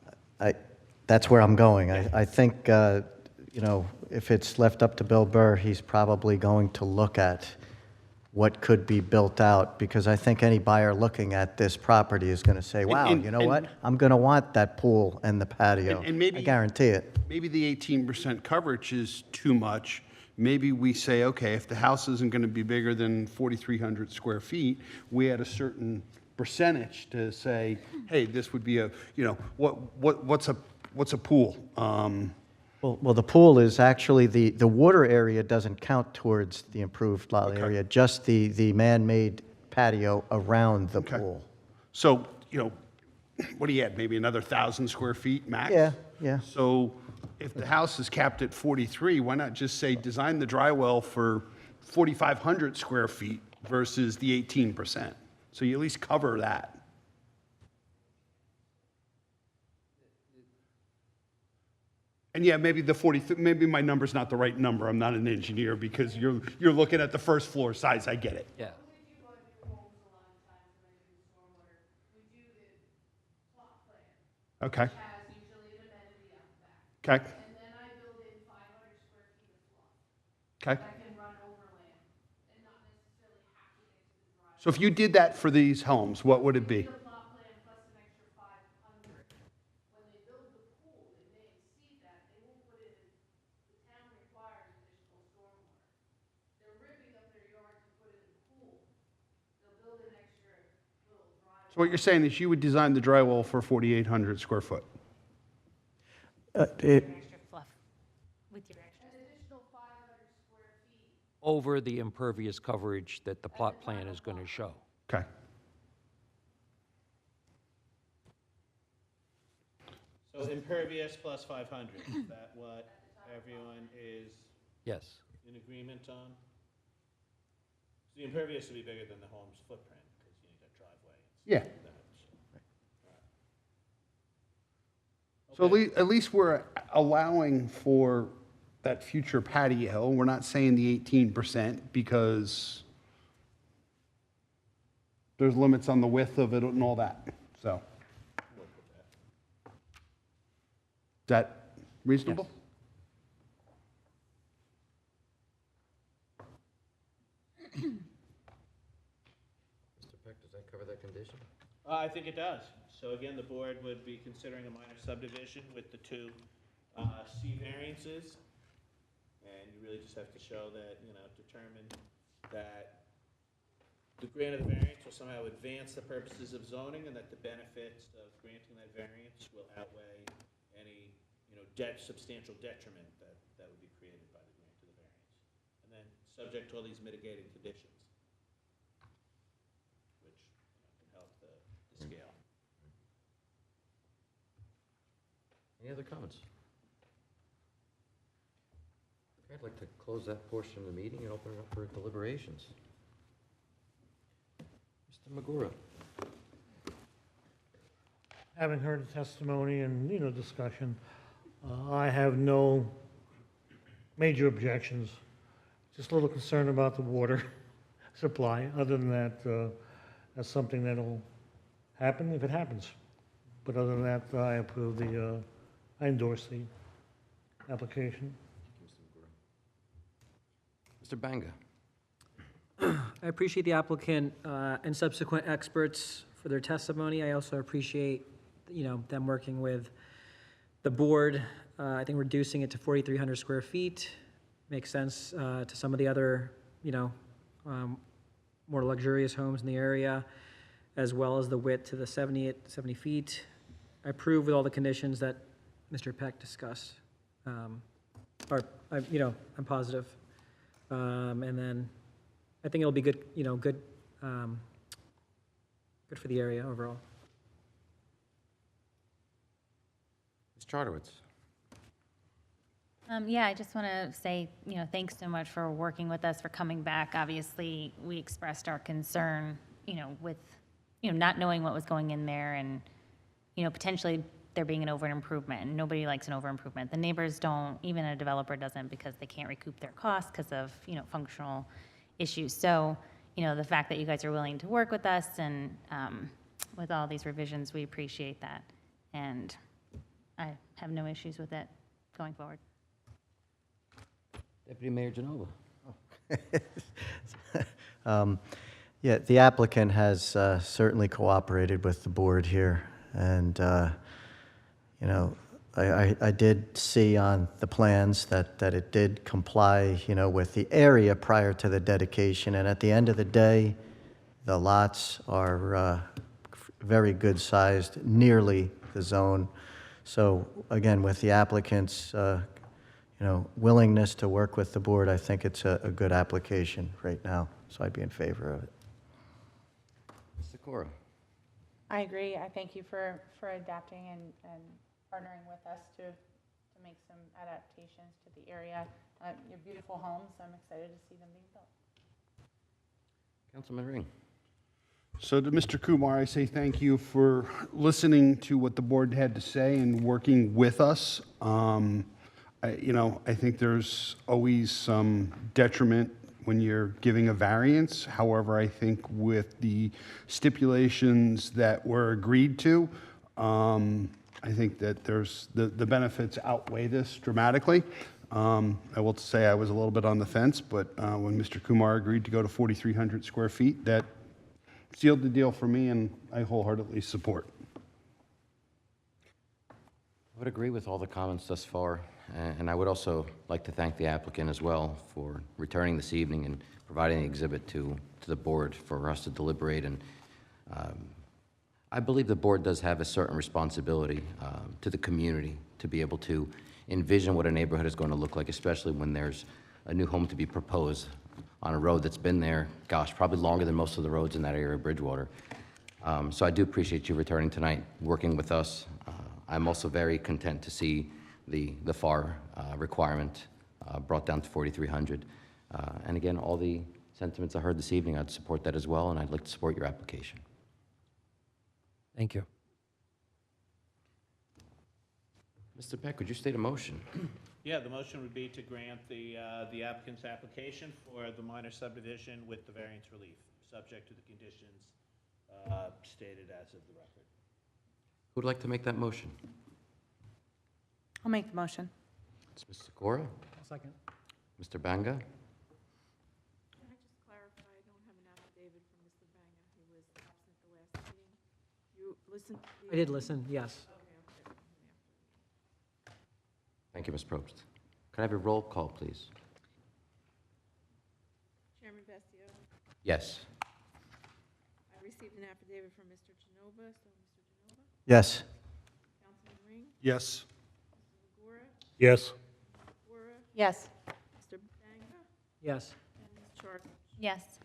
That's where I'm going. I think, you know, if it's left up to Bill Burr, he's probably going to look at what could be built out, because I think any buyer looking at this property is going to say, wow, you know what? I'm going to want that pool and the patio. And maybe, I guarantee it. Maybe the 18% coverage is too much. Maybe we say, okay, if the house isn't going to be bigger than 4,300 square feet, we add a certain percentage to say, hey, this would be a, you know, what's a pool? Well, the pool is actually, the water area doesn't count towards the improved lot area, just the man-made patio around the pool. So, you know, what do you add, maybe another 1,000 square feet max? Yeah. So if the house is capped at 43, why not just say, design the dry well for 4,500 square feet versus the 18%? So you at least cover that. And yeah, maybe maybe my number's not the right number. I'm not an engineer, because you're looking at the first floor size. I get it. Yeah. Okay. Which has usually an amenity out back. Okay. And then I build in 500 square feet of fluff. Okay. That can run overland and not necessarily have to get to the driveway. So if you did that for these homes, what would it be? The plot plan plus an extra 500. When they build the pool, they may exceed that. They won't put it in, the town requires additional stormwater. They're ripping up their yard to put in the pool. They'll build an extra little driveway. So what you're saying is you would design the drywall for 4,800 square foot. Extra fluff with your extra. An additional 500 square feet. Over the impervious coverage that the plot plan is going to show. Okay. So impervious plus 500, is that what everyone is Yes. in agreement on? So the impervious would be bigger than the home's footprint, because you need that driveway. Yeah. That. So Okay. at least we're allowing for that future patio. We're not saying the 18%, because there's limits on the width of it and all that. So. Is that reasonable? Mr. Peck, does that cover that condition? I think it does. So again, the board would be considering a minor subdivision with the two C variances. And you really just have to show that, determine that the grant of the variance will somehow advance the purposes of zoning, and that the benefits of granting that variance will outweigh any, substantial detriment that would be created by the grant of the variance. And then, subject to all these mitigating conditions, which, can help the scale. Any other comments? Okay, I'd like to close that portion of the meeting and open it up for deliberations. Mr. Magura. Having heard the testimony and, discussion, I have no major objections. Just a little concerned about the water supply. Other than that, that's something that'll happen if it happens. But other than that, I approve I endorse the application. Mr. Banga. I appreciate the applicant and subsequent experts for their testimony. I also appreciate, them working with the board. I think reducing it to 4,300 square feet makes sense to some of the other, more luxurious homes in the area, as well as the width to the 70 feet. I approve with all the conditions that Mr. Peck discussed. I'm positive. And then I think it'll be good, good for the area overall. Ms. Charterwitz. Yeah, I just want to say, thanks so much for working with us, for coming back. Obviously, we expressed our concern, with, not knowing what was going in there and, potentially there being an over-improvement. And nobody likes an over-improvement. The neighbors don't, even a developer doesn't, because they can't recoup their costs because of, functional issues. So, the fact that you guys are willing to work with us and with all these revisions, we appreciate that. And I have no issues with it going forward. Deputy Mayor Genova. Yeah, the applicant has certainly cooperated with the board here, and, I did see on the plans that it did comply, with the area prior to the dedication, and at the end of the day, the lots are very good sized, nearly the zone. So again, with the applicant's willingness to work with the board, I think it's a good application right now, so I'd be in favor of it. Mr. Cora. I agree. I thank you for adapting and partnering with us to make some adaptations to the area. Your beautiful homes, I'm excited to see them being built. Councilman Ring. So to Mr. Kumar, I say thank you for listening to what the board had to say and working with us. I think there's always some detriment when you're giving a variance. However, I think with the stipulations that were agreed to, I think that there's the benefits outweigh this dramatically. I will say I was a little bit on the fence, but when Mr. Kumar agreed to go to 4,300 square feet, that sealed the deal for me, and I wholeheartedly support. I would agree with all the comments thus far, and I would also like to thank the applicant as well for returning this evening and providing the exhibit to the board for us to deliberate. And I believe the board does have a certain responsibility to the community to be able to envision what a neighborhood is going to look like, especially when there's a new home to be proposed on a road that's been there, gosh, probably longer than most of the roads in that area of Bridgewater. So I do appreciate you returning tonight, working with us. I'm also very content to see the FAR requirement brought down to 4,300. And again, all the sentiments I heard this evening, I'd support that as well, and I'd like to support your application. Thank you. Mr. Peck, could you state a motion? Yeah, the motion would be to grant the applicant's application for the minor subdivision with the variance relief, subject to the conditions stated as of the record. Who'd like to make that motion? I'll make the motion. It's Mr. Cora, Second. Mr. Banga. Can I just clarify, I don't have an affidavit from Mr. Banga, who was absent the last meeting. You listened to the... I did listen, yes. Okay, I'll check with him after. Thank you, Ms. Probst. Could I have a roll call, please? Chairman Vestio, Yes. I received an affidavit from Mr. Genova, so Mr. Genova, Yes. Councilman Ring, Yes. Mrs. Legora, Yes. Legora, Yes. Mr. Banga, Yes. and Ms. Charles. Yes.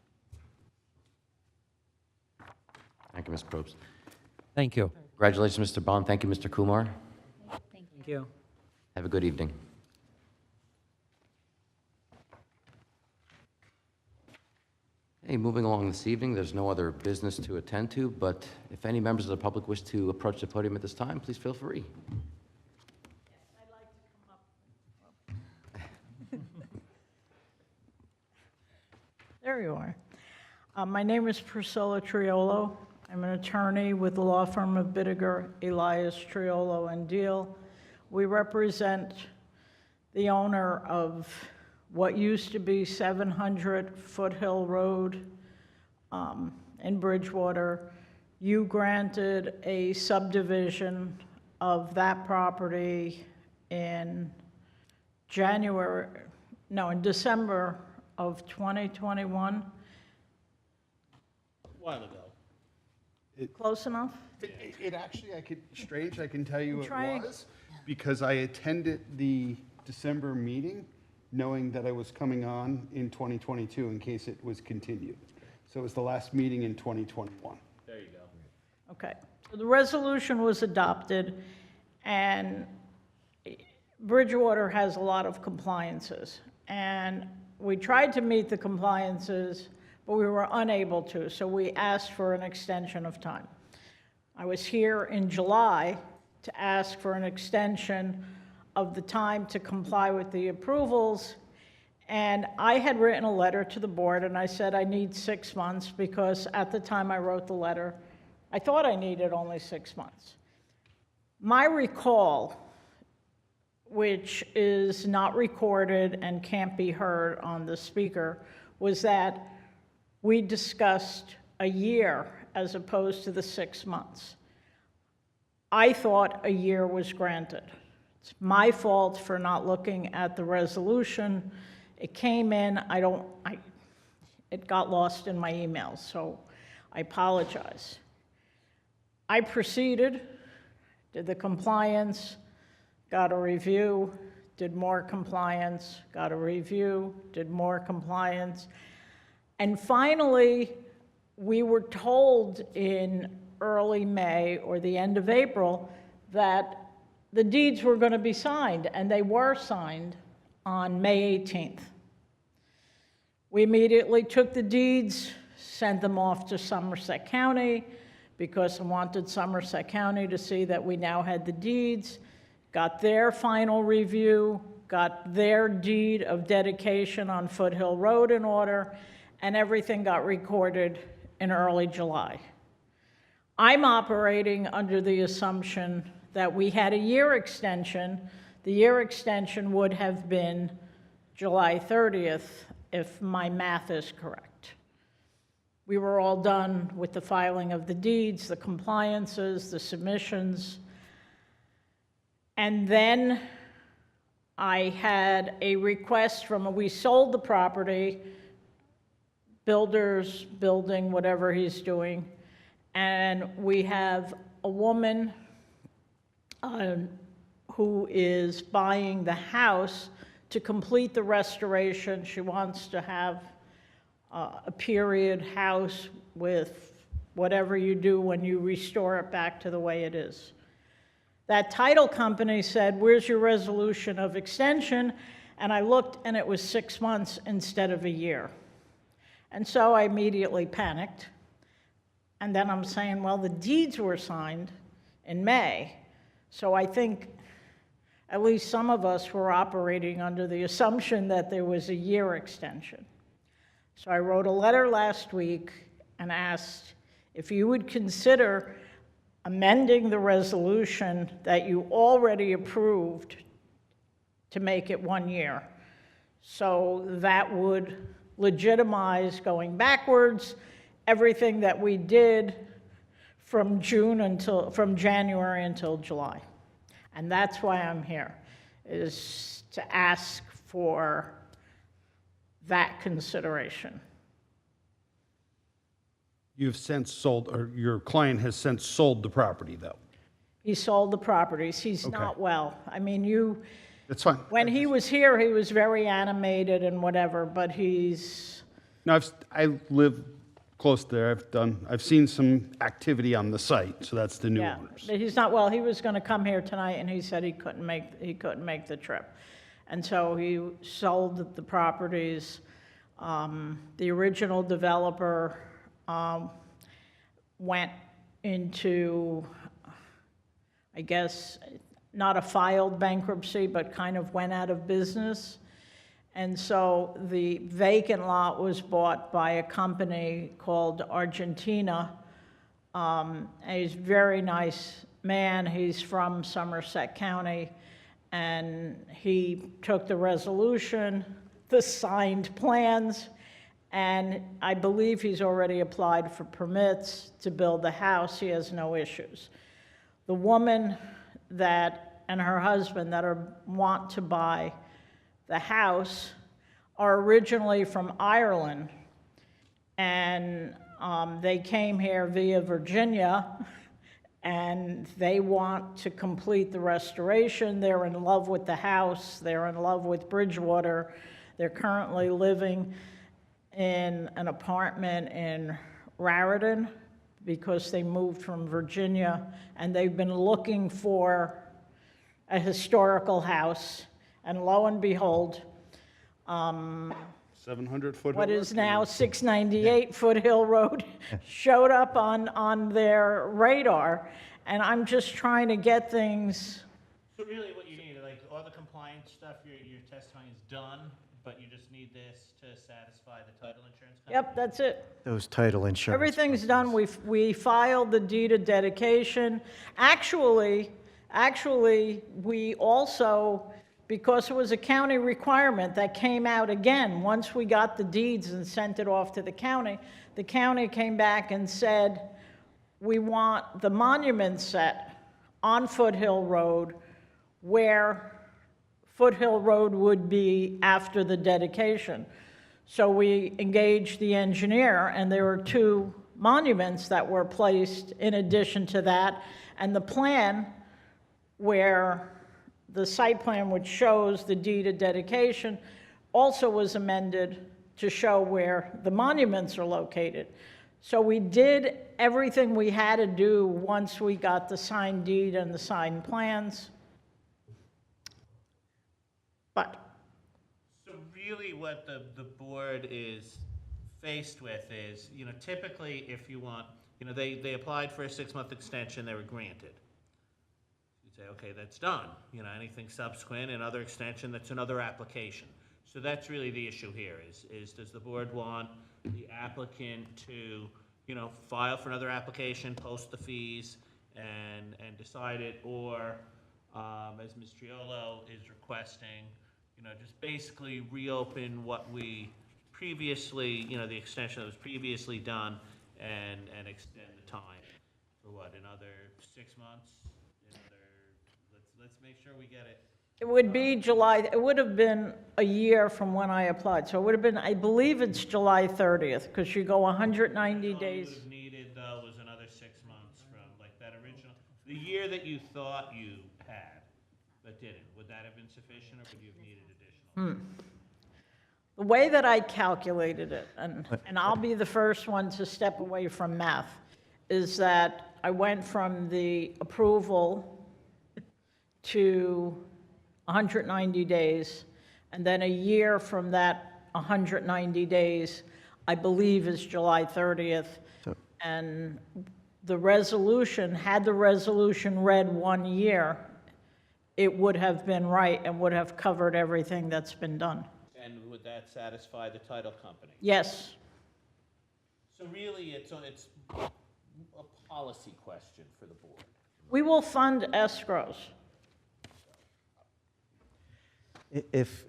Thank you, Ms. Probst. Thank you. Congratulations, Mr. Bond. Thank you, Mr. Kumar. Thank you. Thank you. Have a good evening. Hey, moving along this evening, there's no other business to attend to, but if any members of the public wish to approach the podium at this time, please feel free. There you are. My name is Priscilla Triolo. I'm an attorney with the law firm of Bittiger, Elias, Triolo, and Deal. We represent the owner of what used to be 700 Foothill Road in Bridgewater. You granted a subdivision of that property in December of 2021. A while ago. Close enough? It actually, strange, I can tell you it Trying- was, because I attended the December meeting knowing that I was coming on in 2022 in case it was continued. So it was the last meeting in 2021. There you go. Okay. So the resolution was adopted, and Bridgewater has a lot of compliances. And we tried to meet the compliances, but we were unable to, so we asked for an extension of time. I was here in July to ask for an extension of the time to comply with the approvals, and I had written a letter to the board, and I said I need 6 months, because at the time I wrote the letter, I thought I needed only 6 months. My recall, which is not recorded and can't be heard on the speaker, was that we discussed a year as opposed to the 6 months. I thought a year was granted. It's my fault for not looking at the resolution. It came in, it got lost in my emails, so I apologize. I proceeded, did the compliance, got a review, did more compliance, got a review, did more compliance. And finally, we were told in early May or the end of April that the deeds were going to be signed, and they were signed on May 18th. We immediately took the deeds, sent them off to Somerset County, because I wanted Somerset County to see that we now had the deeds, got their final review, got their deed of dedication on Foothill Road in order, and everything got recorded in early July. I'm operating under the assumption that we had a year extension. The year extension would have been July 30th, if my math is correct. We were all done with the filing of the deeds, the compliances, the submissions. And then I had a request we sold the property, builder's building, whatever he's doing, and we have a woman who is buying the house to complete the restoration. She wants to have a period house with whatever you do when you restore it back to the way it is. That title company said, "Where's your resolution of extension?" And I looked, and it was 6 months instead of a year. And so I immediately panicked. And then I'm saying, well, the deeds were signed in May. So I think at least some of us were operating under the assumption that there was a year extension. So I wrote a letter last week and asked if you would consider amending the resolution that you already approved to make it 1 year. So that would legitimize going backwards everything that we did from January until July. And that's why I'm here. is to ask for that consideration. You've since sold, or your client has since sold the property, though. He sold the properties. He's Okay. not well. I mean, That's fine. when he was here, he was very animated and whatever, but he's, No, I live close there. I've seen some activity on the site, so that's the new yeah. owners. But he's not well. He was going to come here tonight, and he said he couldn't make the trip. And so he sold the properties. The original developer went into, I guess, not a filed bankruptcy, but kind of went out of business. And so the vacant lot was bought by a company called Argentina. And he's a very nice man. He's from Somerset County. And he took the resolution, the signed plans, and I believe he's already applied for permits to build the house. He has no issues. The woman and her husband that want to buy the house are originally from Ireland, and they came here via Virginia, and they want to complete the restoration. They're in love with the house. They're in love with Bridgewater. They're currently living in an apartment in Raritan because they moved from Virginia, and they've been looking for a historical house, and lo and behold, 700-foot. what is now 698 Foothill Road showed up on their radar, and I'm just trying to get things. So really what you need, like, all the compliance stuff, your testimony is done, but you just need this to satisfy the title insurance company? Yep, that's it. Those title insurance. Everything's done. We filed the deed of dedication. Actually, we also, because it was a county requirement that came out again, once we got the deeds and sent it off to the county came back and said, we want the monument set on Foothill Road where Foothill Road would be after the dedication. So we engaged the engineer, and there were 2 monuments that were placed in addition to that, and the plan where the site plan which shows the deed of dedication also was amended to show where the monuments are located. So we did everything we had to do once we got the signed deed and the signed plans. But So really what the board is faced with is, typically if you want, they applied for a 6-month extension, they were granted. You'd say, okay, that's done. Anything subsequent, another extension, that's another application. So that's really the issue here is does the board want the applicant to, file for another application, post the fees, and decide it, or, as Ms. Triolo is requesting, just basically reopen what we previously, the extension that was previously done, and extend the time for what, another 6 months? Let's make sure we get it. it would be July, it would have been a year from when I applied. So it would have been, I believe it's July 30th, because you go 190 All you days. would have needed, though, was another 6 months from, like, that original, the year that you thought you had, but didn't. Would that have been sufficient, or would you have needed additional? The way that I calculated it, and I'll be the first one to step away from math, is that I went from the approval to 190 days, and then a year from that 190 days, I believe is July 30th. And the resolution, had the resolution read 1 year, it would have been right and would have covered everything that's been done. And would that satisfy the title company? Yes. So really, it's a policy question for the board. We will fund escrows. If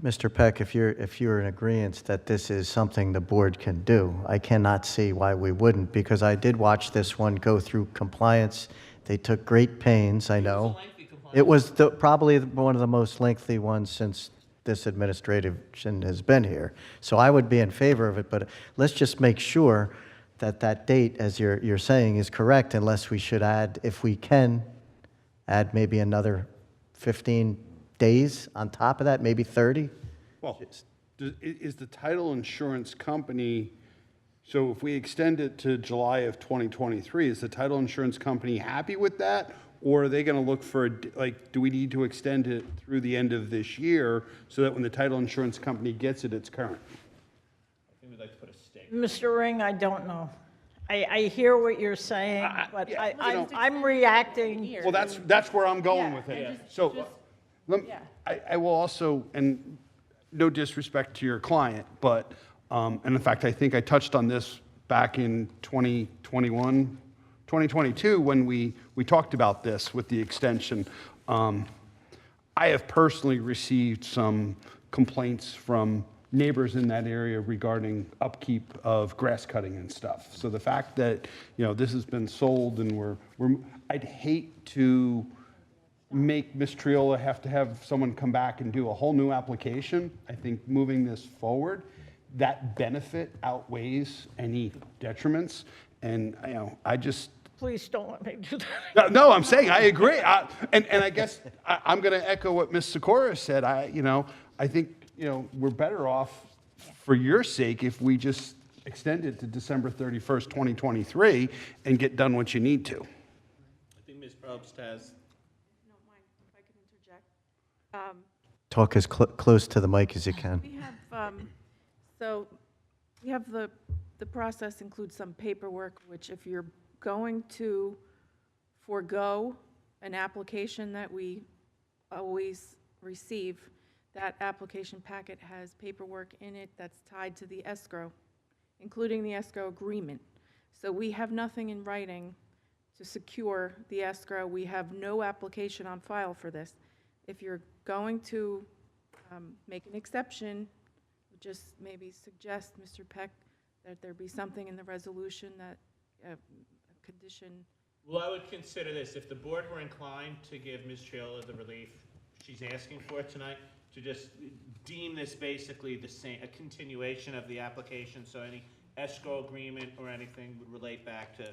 Mr. Peck, if you're in agreement that this is something the board can do, I cannot see why we wouldn't, because I did watch this one go through compliance. They took great pains, I know. It was a lengthy It was probably one of the most lengthy ones since this administration has been here. So I would be in favor of it, but let's just make sure that that date, as you're saying, is correct, unless we should add, if we can, add maybe another 15 days on top of that, maybe 30? Well, is the title insurance company, so if we extend it to July of 2023, is the title insurance company happy with that? Or are they going to look for, like, do we need to extend it through the end of this year so that when the title insurance company gets it, it's current? I think we'd like to put a stake. Mr. Ring, I don't know. I hear what you're saying, but yeah, I'm reacting. Well, that's where I'm going with it. Yeah. So, I will also, and no disrespect to your client, but, and in fact, I think I touched on this back in 2022, when we talked about this with the extension. I have personally received some complaints from neighbors in that area regarding upkeep of grass cutting and stuff. So the fact that, this has been sold and I'd hate to make Ms. Triola have to have someone come back and do a whole new application. I think moving this forward, that benefit outweighs any detriments. And, I just, Please don't let me do that. no, I'm saying I agree. And I guess I'm going to echo what Ms. Sikora said. I think, we're better off for your sake if we just extend it to December 31st, 2023 and get done what you need to. I think Ms. Probst has. No, mind if I could interject? Talk as close to the mic as you can. We have, so we have the process includes some paperwork, which if you're going to forego an application that we always receive, that application packet has paperwork in it that's tied to the escrow, including the escrow agreement. So we have nothing in writing to secure the escrow. We have no application on file for this. If you're going to make an exception, just maybe suggest, Mr. Peck, that there be something in the resolution that, a condition. Well, I would consider this, if the board were inclined to give Ms. Triola the relief she's asking for tonight, to just deem this basically the same, a continuation of the application, so any escrow agreement or anything would relate back to.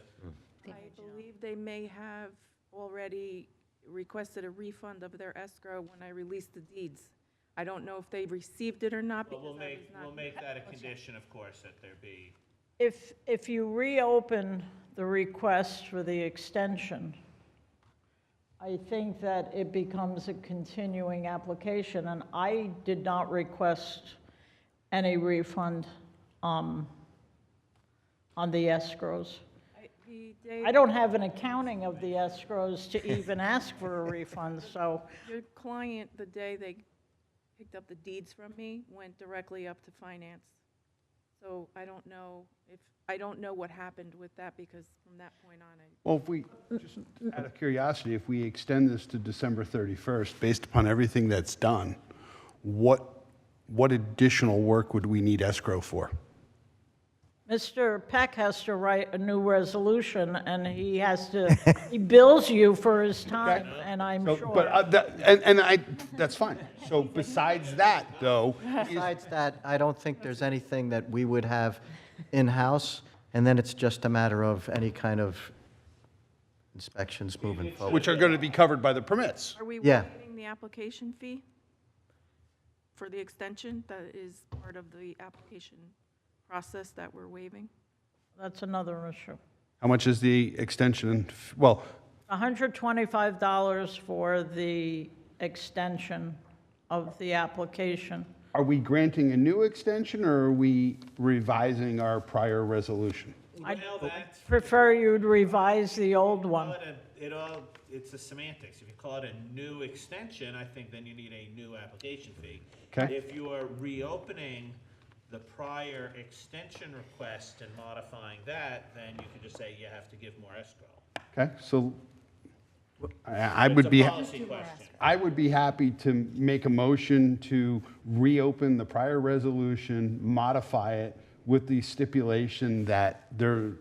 I believe they may have already requested a refund of their escrow when I released the deeds. I don't know if they received it or not, Well, because we'll make that a condition, of course, that there be. If you reopen the request for the extension, I think that it becomes a continuing application, and I did not request any refund on the escrows. I don't have an accounting of the escrows to even ask for a refund, so. Your client, the day they picked up the deeds from me, went directly up to finance. So I don't know what happened with that, because from that point on, Well, if we, just out of curiosity, if we extend this to December 31st, based upon everything that's done, what additional work would we need escrow for? Mr. Peck has to write a new resolution, and he has to, he bills you for his time, and I'm So, sure. but, that's fine. So besides that, though, Besides that, I don't think there's anything that we would have in-house, and then it's just a matter of any kind of inspections moving forward. which are going to be covered by the permits. are we Yeah. waiving the application fee for the extension? That is part of the application process that we're waiving? That's another issue. How much is the extension? Well, $125 for the extension of the application. are we granting a new extension, or are we revising our prior resolution? I'd Well, that's. prefer you'd revise the old one. It's the semantics. If you call it a new extension, I think then you need a new application fee. Okay. If you are reopening the prior extension request and modifying that, then you can just say you have to give more escrow. Okay, so I would be, It's a policy question. I would be happy to make a motion to reopen the prior resolution, modify it with the stipulation that their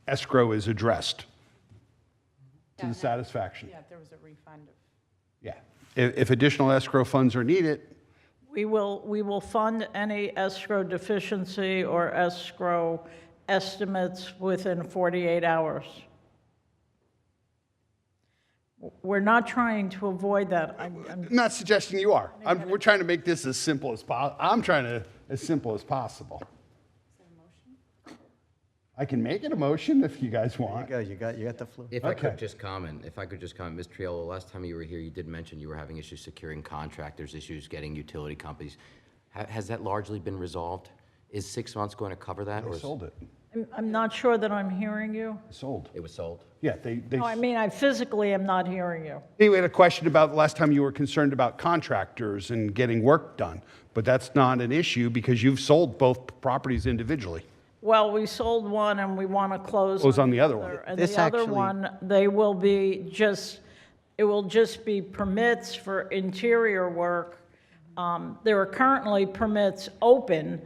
escrow is addressed to the satisfaction. Yeah, there was a refund of Yeah. If additional escrow funds are needed, We will fund any escrow deficiency or escrow estimates within 48 hours. We're not trying to avoid that. I'm I'm not suggesting you are. We're trying to make this as simple as I'm trying to, as simple as possible. I can make it a motion if you guys want. Go, you got the floor. If I could Okay. just comment, Ms. Triolo, last time you were here, you did mention you were having issues securing contractors, issues getting utility companies. Has that largely been resolved? Is 6 months going to cover that? They or is- sold it. I'm not sure that I'm hearing you. Sold. It was sold? Yeah, they. No, I mean, I physically am not hearing you. Hey, we had a question about the last time you were concerned about contractors and getting work done, but that's not an issue because you've sold both properties individually. Well, we sold one and we want to close. Close on the other one. And This the other actually- one, it will just be permits for interior work. There are currently permits open,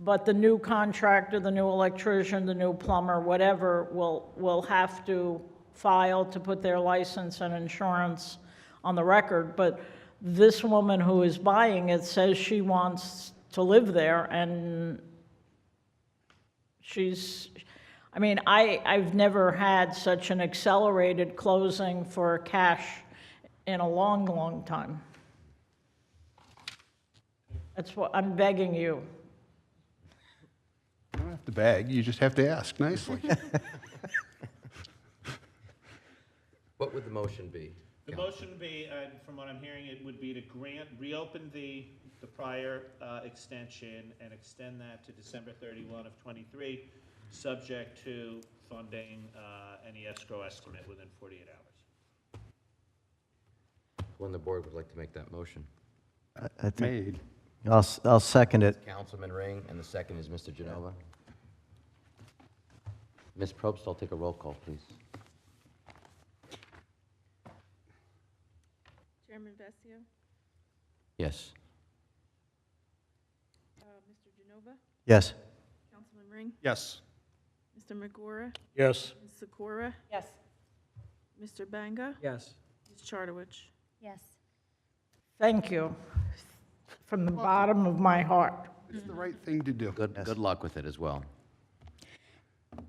but the new contractor, the new electrician, the new plumber, whatever, will have to file to put their license and insurance on the record. But this woman who is buying it says she wants to live there, and I've never had such an accelerated closing for cash in a long, long time. That's what, I'm begging you. You don't have to beg, you just have to ask nicely. What would the motion be? The motion would be, from what I'm hearing, it would be to reopen the prior extension and extend that to December 31 of '23, subject to funding any escrow estimate within 48 hours. When the board would like to make that motion? I think, Made. I'll second it. Councilman Ring, and the second is Mr. Genova. Ms. Probst, I'll take a roll call, please. Chairman Vessio, Yes. Mr. Genova, Yes. Councilman Ring, Yes. Mr. Megora, Yes. Ms. Sikora, Yes. Mr. Banga, Yes. Ms. Chartowich. Yes. Thank you, from the bottom of my heart. It's the right thing to do. Good luck with it as well.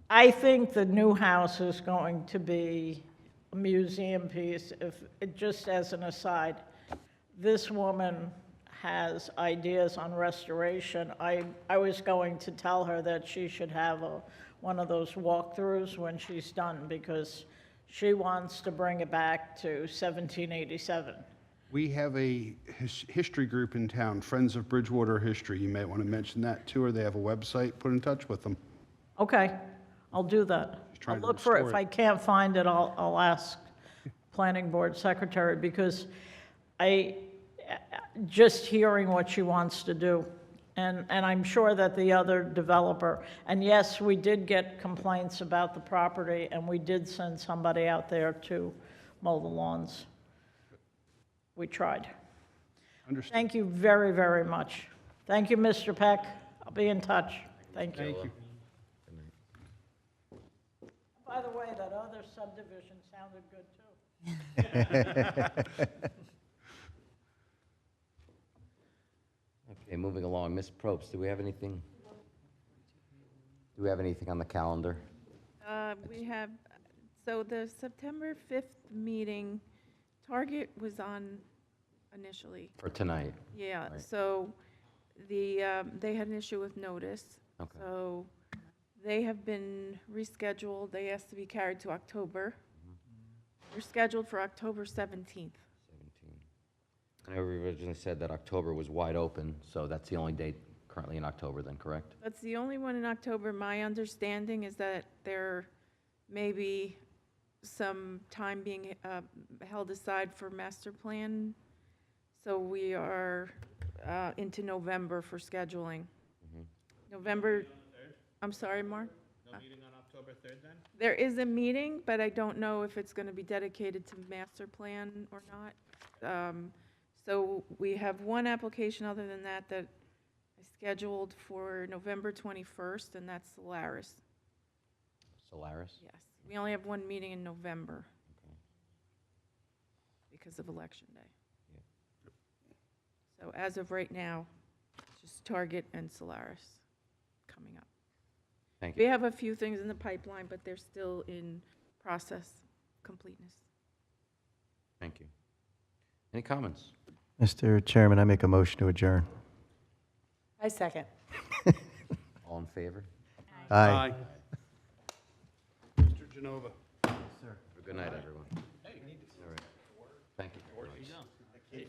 I think the new house is going to be a museum piece. Just as an aside, this woman has ideas on restoration. I was going to tell her that she should have one of those walkthroughs when she's done, because she wants to bring it back to 1787. We have a history group in town, Friends of Bridgewater History. You might want to mention that to her. They have a website. Put in touch with them. Okay, I'll do that. trying I'll to look for it. restore If it. I can't find it, I'll ask Planning Board Secretary, because just hearing what she wants to do, and I'm sure that the other developer, and yes, we did get complaints about the property, and we did send somebody out there to mow the lawns. We tried. Understood. Thank you very, very much. Thank you, Mr. Peck. I'll be in touch. Thank you. Thank you. By the way, that other subdivision sounded good, too. Okay, moving along. Ms. Probst, do we have anything? Do we have anything on the calendar? We have, so the September 5th meeting, Target was on initially. For tonight? Yeah, Right. so they had an issue with notice. Okay. So they have been rescheduled. They asked to be carried to October. They're scheduled for October 17th. 17. I know we originally said that October was wide open, so that's the only date currently in October then, correct? That's the only one in October. My understanding is that there may be some time being held aside for master plan. So we are into November for scheduling. November, I'm sorry, Mark? No meeting on October 3rd then? There is a meeting, but I don't know if it's going to be dedicated to master plan or not. So we have one application other than that that is scheduled for November 21st, and that's Solaris. Solaris? Yes, we only have one meeting in November. because of Election Day. So as of right now, it's just Target and Solaris coming up. Thank We you. have a few things in the pipeline, but they're still in process completeness. Thank you. Any comments? Mr. Chairman, I make a motion to adjourn. I second. All in favor? Aye. Mr. Genova. Good night, everyone. All right. Thank you.